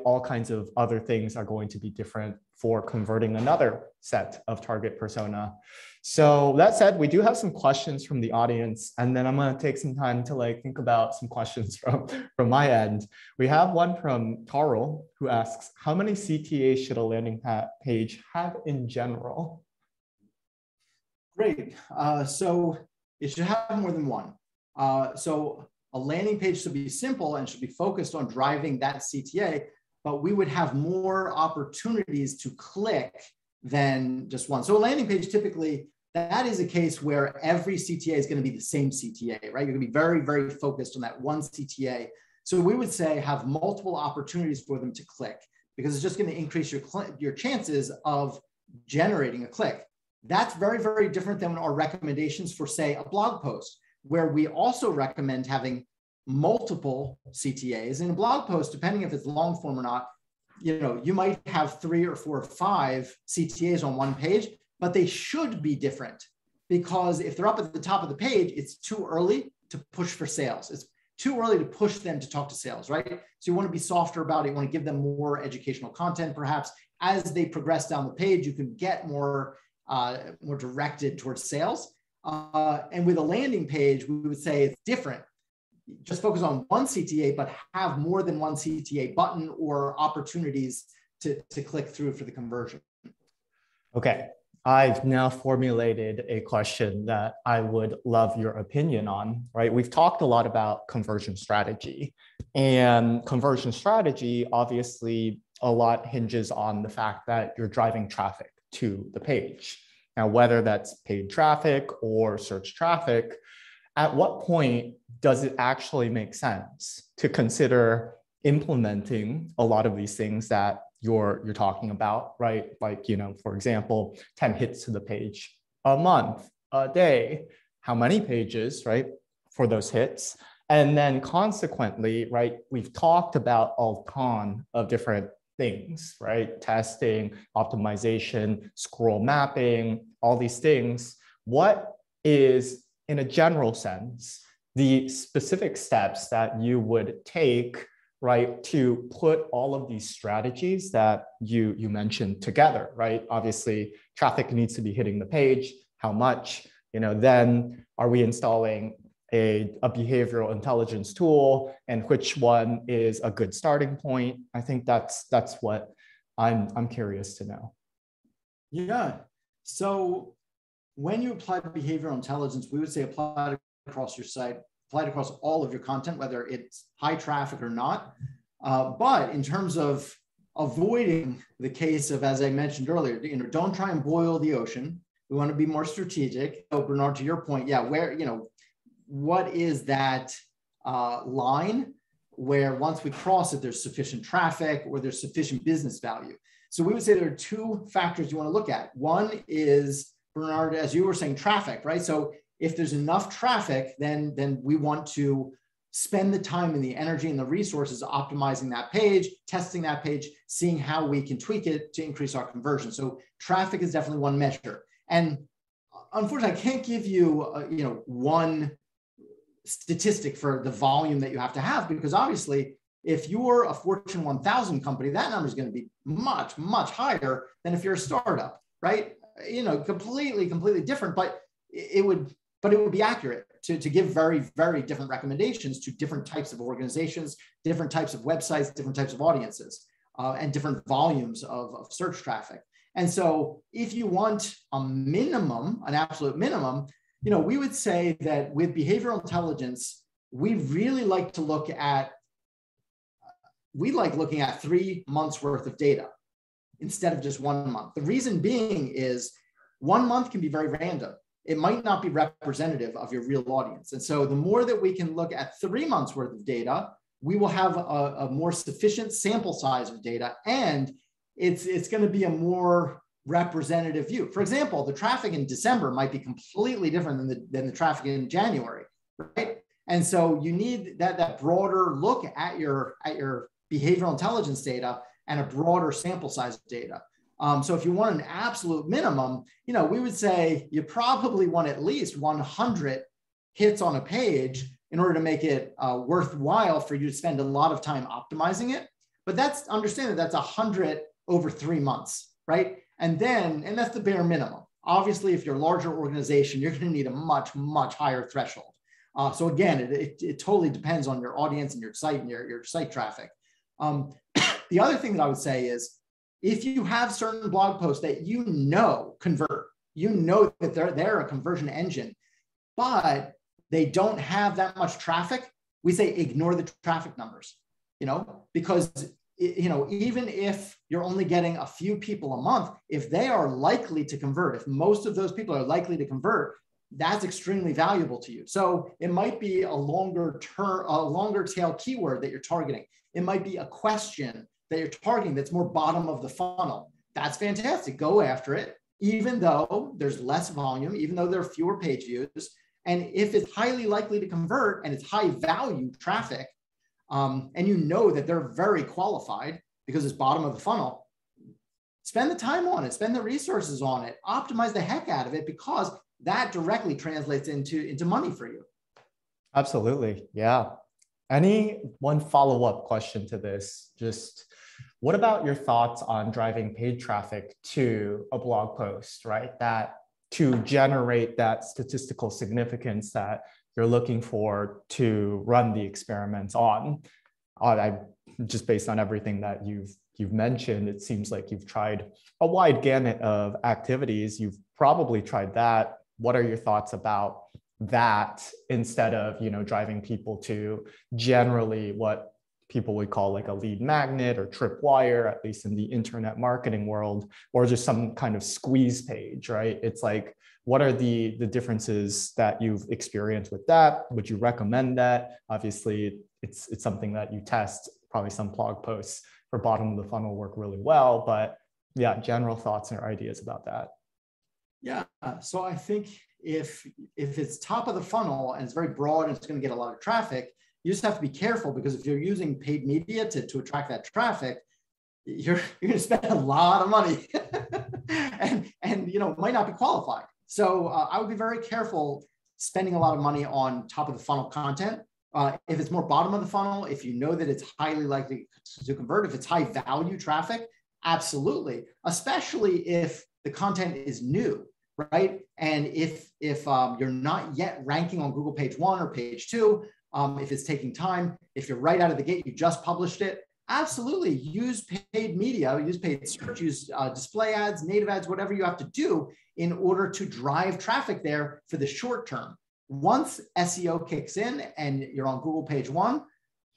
all kinds of other things are going to be different for converting another set of target persona. So that said, we do have some questions from the audience, and then I'm going to take some time to think about some questions from my end. We have one from Carl, who asks, how many CTAs should a landing page have in general? Great. So it should have more than one. So a landing page should be simple and should be focused on driving that CTA, but we would have more opportunities to click than just one. So a landing page, typically, that is a case where every CTA is going to be the same CTA, right? You're going to be very, very focused on that one CTA. So we would say have multiple opportunities for them to click, because it's just going to increase your chances of generating a click. That's very, very different than our recommendations for, say, a blog post, where we also recommend having multiple CTAs. In a blog post, depending if it's long form or not, you might have 3 or 4 or 5 CTAs on one page, but they should be different, because if they're up at the top of the page, it's too early to push for sales. It's too early to push them to talk to sales, right? So you want to be softer about it. You want to give them more educational content, perhaps. As they progress down the page, you can get more directed towards sales. And with a landing page, we would say it's different. Just focus on one CTA, but have more than one CTA button or opportunities to click through for the conversion. Okay, I've now formulated a question that I would love your opinion on, right? We've talked a lot about conversion strategy, and conversion strategy obviously a lot hinges on the fact that you're driving traffic to the page. Now, whether that's paid traffic or search traffic, at what point does it actually make sense to consider implementing a lot of these things that you're talking about, right? Like, for example, 10 hits to the page a month, a day, how many pages, right, for those hits. And then consequently, right, we've talked about a ton of different things, right? Testing, optimization, scroll mapping, all these things. What is, in a general sense, the specific steps that you would take, right, to put all of these strategies that you mentioned together, right? Obviously, traffic needs to be hitting the page. How much? Then are we installing a behavioral intelligence tool, and which one is a good starting point? I think that's what I'm curious to know. Yeah. So when you apply behavioral intelligence, we would say apply it across your site, apply it across all of your content, whether it's high traffic or not. But in terms of avoiding the case of, as I mentioned earlier, don't try and boil the ocean. We want to be more strategic. So Bernard, to your point, yeah, where, what is that line where once we cross it, there's sufficient traffic or there's sufficient business value? So we would say there are two factors you want to look at. One is, Bernard, as you were saying, traffic, right? So if there's enough traffic, then we want to spend the time and the energy and the resources optimizing that page, testing that page, seeing how we can tweak it to increase our conversion. So traffic is definitely one measure. And unfortunately, I can't give you, one statistic for the volume that you have to have, because obviously, if you're a Fortune 1000 company, that number is going to be much, much higher than if you're a startup, right? Completely different, but it would be accurate to give very, very different recommendations to different types of organizations, different types of websites, different types of audiences, and different volumes of search traffic. And so if you want a minimum, an absolute minimum, we would say that with behavioral intelligence, we really like to look at, looking at 3 months worth of data instead of just 1 month. The reason being is 1 month can be very random. It might not be representative of your real audience. And so the more that we can look at 3 months worth of data, we will have a more sufficient sample size of data, and it's going to be a more representative view. For example, the traffic in December might be completely different than the traffic in January, right? And so you need that broader look at your behavioral intelligence data and a broader sample size of data. So if you want an absolute minimum, we would say you probably want at least 100 hits on a page in order to make it worthwhile for you to spend a lot of time optimizing it. But understand that that's 100 over 3 months, right? And that's the bare minimum. Obviously, if you're a larger organization, you're going to need a much, much higher threshold. So again, it totally depends on your audience and your site and your site traffic. The other thing that I would say is, if you have certain blog posts that convert, that they're a conversion engine, but they don't have that much traffic, we say ignore the traffic numbers, because even if you're only getting a few people a month, if they are likely to convert, if most of those people are likely to convert, that's extremely valuable to you. So it might be a longer tail keyword that you're targeting. It might be a question that you're targeting that's more bottom of the funnel. That's fantastic. Go after it, even though there's less volume, even though there are fewer page views. And if it's highly likely to convert and it's high value traffic, and that they're very qualified because it's bottom of the funnel, spend the time on it, spend the resources on it, optimize the heck out of it, because that directly translates into money for you. Absolutely. Yeah. One follow-up question to this, just what about your thoughts on driving paid traffic to a blog post, right? That to generate that statistical significance that you're looking for to run the experiments on. Just based on everything that you've mentioned, it seems like you've tried a wide gamut of activities. You've probably tried that. What are your thoughts about that instead of driving people to generally what people would call like a lead magnet or tripwire, at least in the internet marketing world, or just some kind of squeeze page, right? It's like, what are the differences that you've experienced with that? Would you recommend that? Obviously, it's something that you test. Probably some blog posts for bottom of the funnel work really well, but yeah, general thoughts or ideas about that. Yeah, so I think if it's top of the funnel and it's very broad and it's going to get a lot of traffic, you just have to be careful, because if you're using paid media to attract that traffic, you're going to spend a lot of money and might not be qualified. So I would be very careful spending a lot of money on top of the funnel content. If it's more bottom of the funnel, if you know that it's highly likely to convert, if it's high value traffic, absolutely, especially if the content is new, right? And if you're not yet ranking on Google page 1 or page 2, if it's taking time, if you're right out of the gate, you just published it, absolutely use paid media, use paid search, use display ads, native ads, whatever you have to do in order to drive traffic there for the short term. Once SEO kicks in and you're on Google page 1,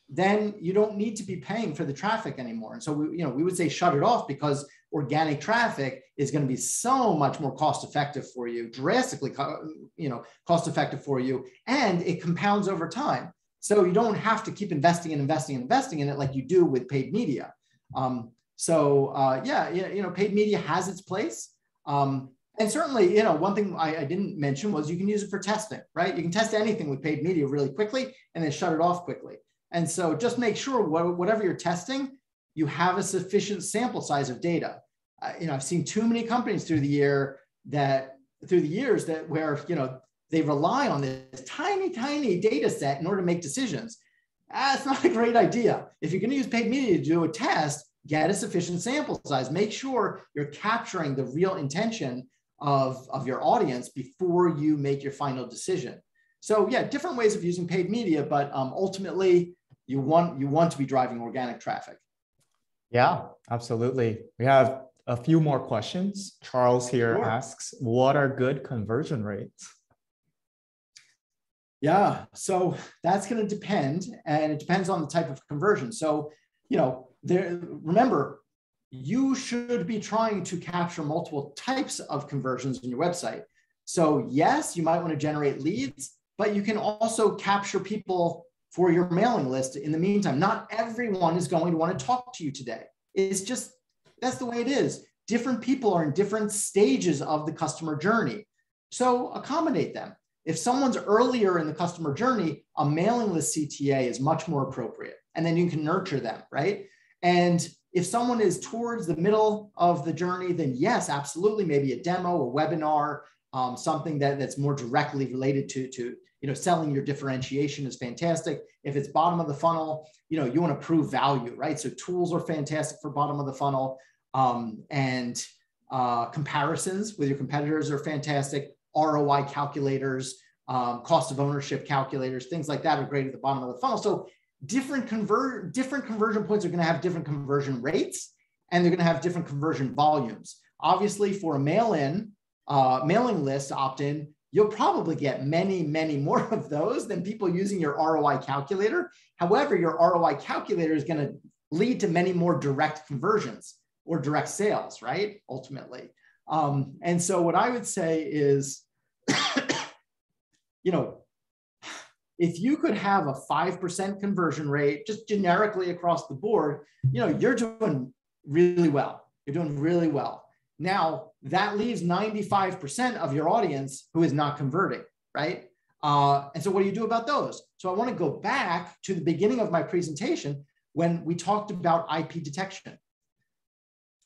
then you don't need to be paying for the traffic anymore. And so we would say shut it off, because organic traffic is going to be so much more cost effective for you, drastically cost effective for you, and it compounds over time. So you don't have to keep investing in it like you do with paid media. Paid media has its place. And certainly, one thing I didn't mention was you can use it for testing, right? You can test anything with paid media really quickly and then shut it off quickly. And so just make sure whatever you're testing, you have a sufficient sample size of data. I've seen too many companies through the years where they rely on this tiny data set in order to make decisions. That's not a great idea. If you're going to use paid media to do a test, get a sufficient sample size. Make sure you're capturing the real intention of your audience before you make your final decision. So yeah, different ways of using paid media, but ultimately you want to be driving organic traffic. Yeah, absolutely. We have a few more questions. Charles here asks, what are good conversion rates? Yeah, so that's going to depend, and it depends on the type of conversion. So, remember, you should be trying to capture multiple types of conversions in your website. So yes, you might want to generate leads, but you can also capture people for your mailing list in the meantime. Not everyone is going to want to talk to you today. It's just, that's the way it is. Different people are in different stages of the customer journey. So accommodate them. If someone's earlier in the customer journey, a mailing list CTA is much more appropriate. And then you can nurture them, right? And if someone is towards the middle of the journey, then yes, absolutely, maybe a demo, a webinar, something that's more directly related to selling your differentiation is fantastic. If it's bottom of the funnel, you want to prove value, right? So tools are fantastic for bottom of the funnel, and comparisons with your competitors are fantastic. ROI calculators, cost of ownership calculators, things like that are great at the bottom of the funnel. So different conversion points are going to have different conversion rates, and they're going to have different conversion volumes. Obviously, for a mailing list opt-in, you'll probably get many more of those than people using your ROI calculator. However, your ROI calculator is going to lead to many more direct conversions or direct sales, right? Ultimately. And so what I would say is, if you could have a 5% conversion rate, just generically across the board, you're doing really well. You're doing really well. Now, that leaves 95% of your audience who is not converting, right? And so what do you do about those? So I want to go back to the beginning of my presentation when we talked about IP detection.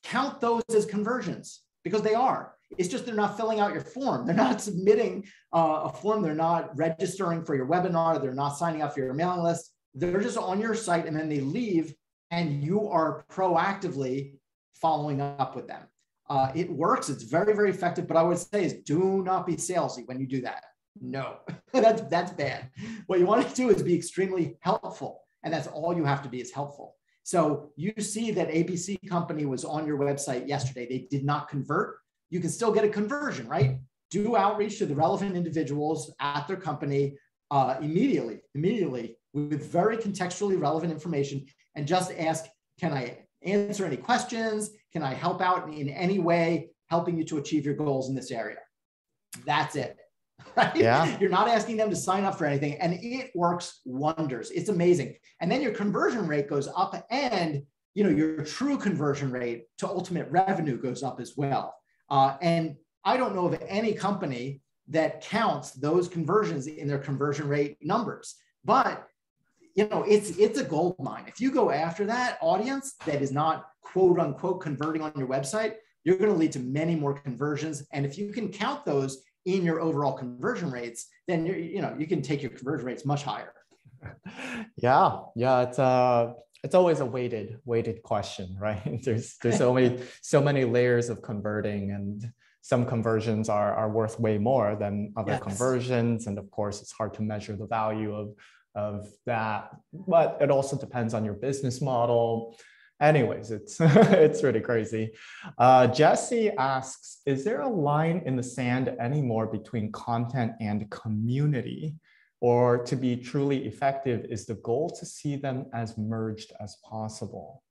Count those as conversions, because they are. It's just they're not filling out your form. They're not submitting a form. They're not registering for your webinar. They're not signing up for your mailing list. They're just on your site, and then they leave, and you are proactively following up with them. It works. It's very, very effective. But I would say is do not be salesy when you do that. No, that's bad. What you want to do is be extremely helpful. And that's all you have to be, is helpful. So you see that ABC company was on your website yesterday. They did not convert. You can still get a conversion, right? Do outreach to the relevant individuals at their company immediately. with very contextually relevant information and just ask, can I answer any questions? Can I help out in any way, helping you to achieve your goals in this area? That's it, right? Yeah. You're not asking them to sign up for anything, and it works wonders. It's amazing. And then your conversion rate goes up, and your true conversion rate to ultimate revenue goes up as well. And I don't know of any company that counts those conversions in their conversion rate numbers, but it's a gold mine. If you go after that audience that is not quote unquote converting on your website, you're going to lead to many more conversions. And if you can count those in your overall conversion rates, then you can take your conversion rates much higher. Yeah. It's always a weighted question, right? There's so many layers of converting, and some conversions are worth way more than other conversions. And of course, it's hard to measure the value of that, but it also depends on your business model. Anyways, it's it's really crazy. Jesse asks, is there a line in the sand anymore between content and community? Or to be truly effective, is the goal to see them as merged as possible?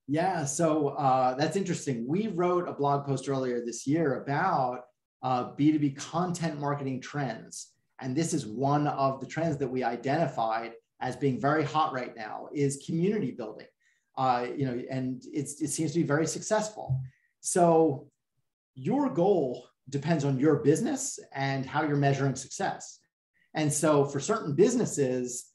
Yeah, so that's interesting. We wrote a blog post earlier this year about B2B content marketing trends. And this is one of the trends that we identified as being very hot right now, is community building. And it seems to be very successful. So your goal depends on your business and how you're measuring success. And so for certain businesses,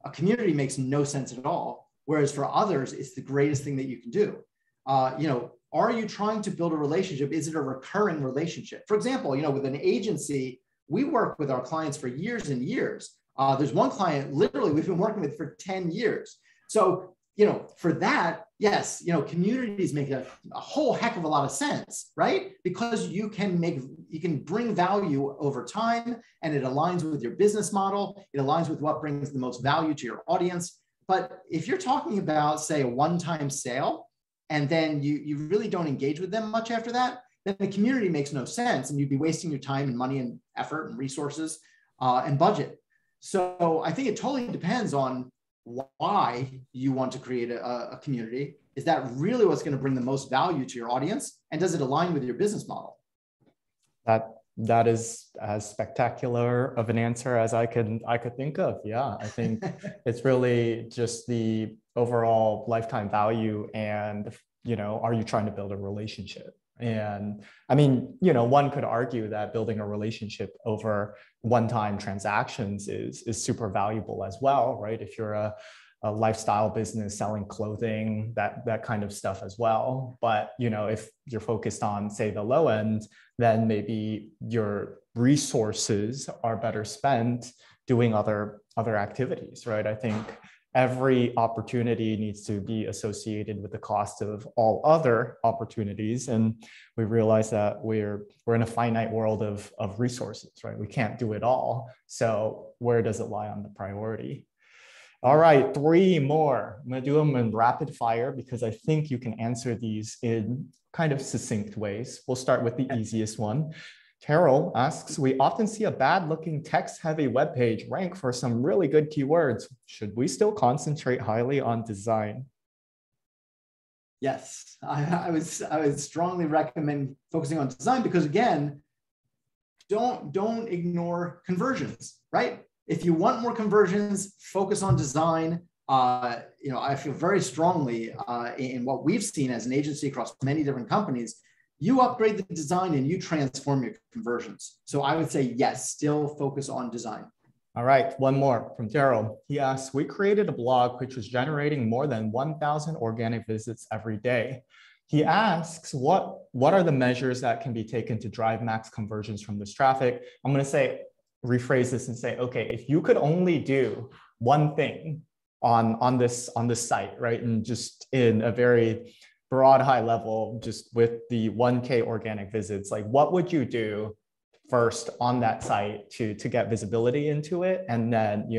a community makes no sense at all. Whereas for others, it's the greatest thing that you can do. Are you trying to build a relationship? Is it a recurring relationship? For example, with an agency, we work with our clients for years and years. There's one client, literally, we've been working with for 10 years. So, for that, yes, communities make a whole heck of a lot of sense, right? Because you can bring value over time, and it aligns with your business model. It aligns with what brings the most value to your audience. But if you're talking about, say, a one-time sale, and then you really don't engage with them much after that, then the community makes no sense, and you'd be wasting your time and money and effort and resources and budget. So I think it totally depends on why you want to create a community. Is that really what's going to bring the most value to your audience? And does it align with your business model? That is as spectacular of an answer as I could think of. Yeah, I think it's really just the overall lifetime value, and are you trying to build a relationship? And I mean, one could argue that building a relationship over one-time transactions is super valuable as well, right? If you're a lifestyle business selling clothing, that kind of stuff as well. But if you're focused on, say, the low end, then maybe your resources are better spent doing other activities, right? I think every opportunity needs to be associated with the cost of all other opportunities. And we realize that we're in a finite world of resources, right? We can't do it all. So where does it lie on the priority? All right, 3 more. I'm going to do them in rapid fire because I think you can answer these in kind of succinct ways. We'll start with the easiest one. Carol asks, we often see a bad-looking text-heavy web page rank for some really good keywords. Should we still concentrate highly on design? Yes, I would strongly recommend focusing on design because, again, don't ignore conversions, right? If you want more conversions, focus on design. I feel very strongly in what we've seen as an agency across many different companies. You upgrade the design and you transform your conversions. So I would say, yes, still focus on design. All right, one more from Daryl. He asks, we created a blog which was generating more than 1,000 organic visits every day. He asks, what are the measures that can be taken to drive max conversions from this traffic? I'm going to rephrase this and say, okay, if you could only do one thing on this site, right, and just in a very broad, high level, just with the 1K organic visits, like what would you do first on that site to get visibility into it? And then,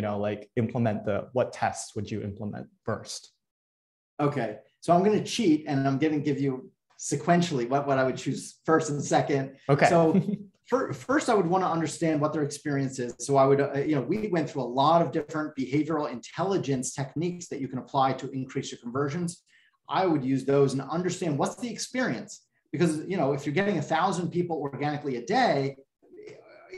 implement what tests would you implement first? Okay, so I'm going to cheat and I'm going to give you sequentially what I would choose first and second. Okay. So first, I would want to understand what their experience is. So I would, we went through a lot of different behavioral intelligence techniques that you can apply to increase your conversions. I would use those and understand what's the experience. Because, if you're getting 1,000 people organically a day,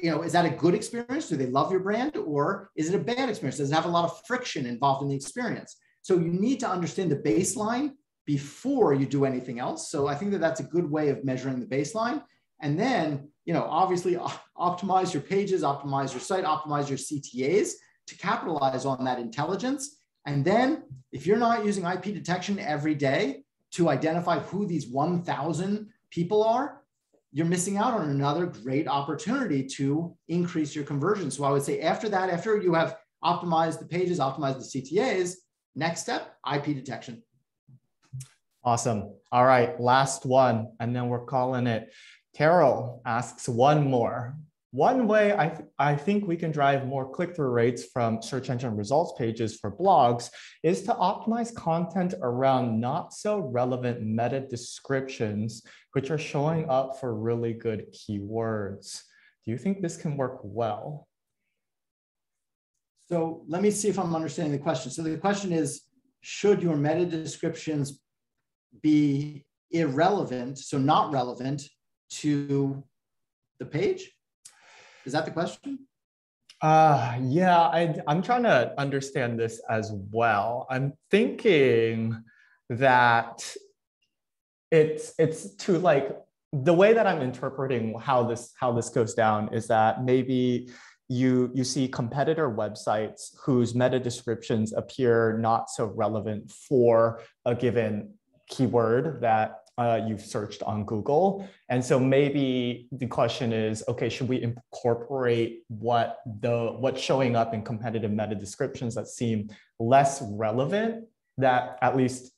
is that a good experience? Do they love your brand, or is it a bad experience? Does it have a lot of friction involved in the experience? So you need to understand the baseline before you do anything else. So I think that that's a good way of measuring the baseline. And then, obviously optimize your pages, optimize your site, optimize your CTAs to capitalize on that intelligence. And then if you're not using IP detection every day to identify who these 1,000 people are, you're missing out on another great opportunity to increase your conversion. So I would say after that, after you have optimized the pages, optimized the CTAs, next step, IP detection. Awesome. All right, last one, and then we're calling it. Carol asks one more. One way I think we can drive more click-through rates from search engine results pages for blogs is to optimize content around not so relevant meta descriptions, which are showing up for really good keywords. Do you think this can work well? So let me see if I'm understanding the question. So the question is, should your meta descriptions be irrelevant, so not relevant to the page? Is that the question? Yeah, I'm trying to understand this as well. I'm thinking that it's to like, the way that I'm interpreting how this goes down is that maybe you see competitor websites whose meta descriptions appear not so relevant for a given keyword that you've searched on Google. And so maybe the question is, okay, should we incorporate what's showing up in competitive meta descriptions that seem less relevant, that at least,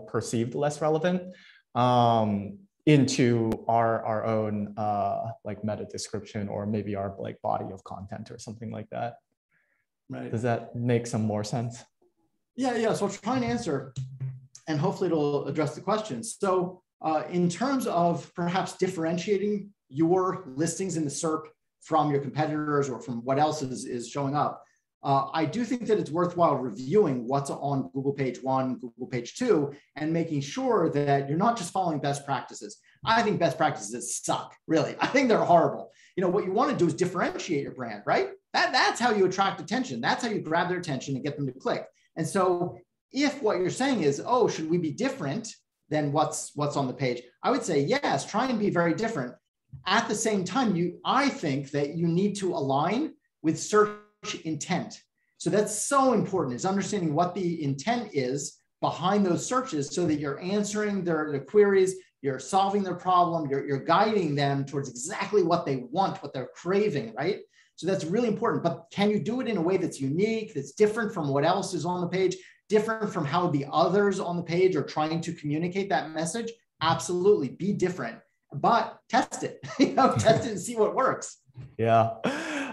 perceived less relevant, into our own like meta description, or maybe our like body of content or something like that. Right. Does that make some more sense? Yeah. So I'll try and answer, and hopefully it'll address the question. So in terms of perhaps differentiating your listings in the SERP from your competitors or from what else is showing up, I do think that it's worthwhile reviewing what's on Google page 1, Google page 2, and making sure that you're not just following best practices. I think best practices suck, really. I think they're horrible. What you want to do is differentiate your brand, right? That's how you attract attention. That's how you grab their attention and get them to click. And so if what you're saying is, oh, should we be different than what's on the page? I would say, yes, try and be very different. At the same time, I think that you need to align with search intent. So that's so important, is understanding what the intent is behind those searches so that you're answering their queries, you're solving their problem, you're guiding them towards exactly what they want, what they're craving, right? So that's really important. But can you do it in a way that's unique, that's different from what else is on the page, different from how the others on the page are trying to communicate that message? Absolutely, be different, but test it, test it and see what works. Yeah.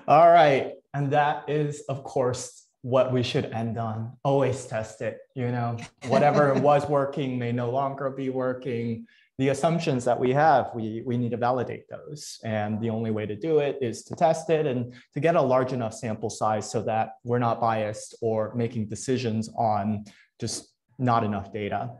All right. And that is, of course, what we should end on. Always test it. Whatever was working may no longer be working. The assumptions that we have, we need to validate those. And the only way to do it is to test it and to get a large enough sample size so that we're not biased or making decisions on just not enough data.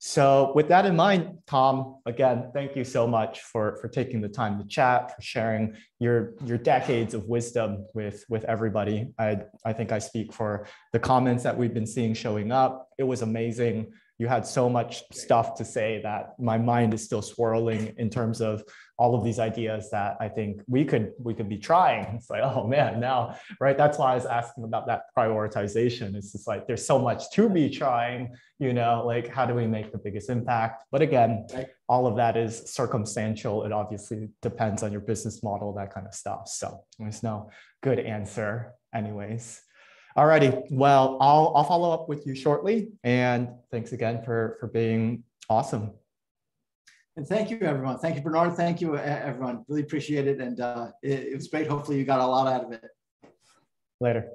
So with that in mind, Tom, again, thank you so much for taking the time to chat, for sharing your decades of wisdom with everybody. I think I speak for the comments that we've been seeing showing up. It was amazing. You had so much stuff to say that my mind is still swirling in terms of all of these ideas that I think we could be trying. It's like, oh man, now, right? That's why I was asking about that prioritization. It's just like, there's so much to be trying, like how do we make the biggest impact? But again, all of that is circumstantial. It obviously depends on your business model, that kind of stuff. So there's no good answer anyways. Alrighty, well, I'll follow up with you shortly. And thanks again for being awesome. And thank you, everyone. Thank you, Bernard. Thank you, everyone. Really appreciate it. And it was great. Hopefully you got a lot out of it. Later.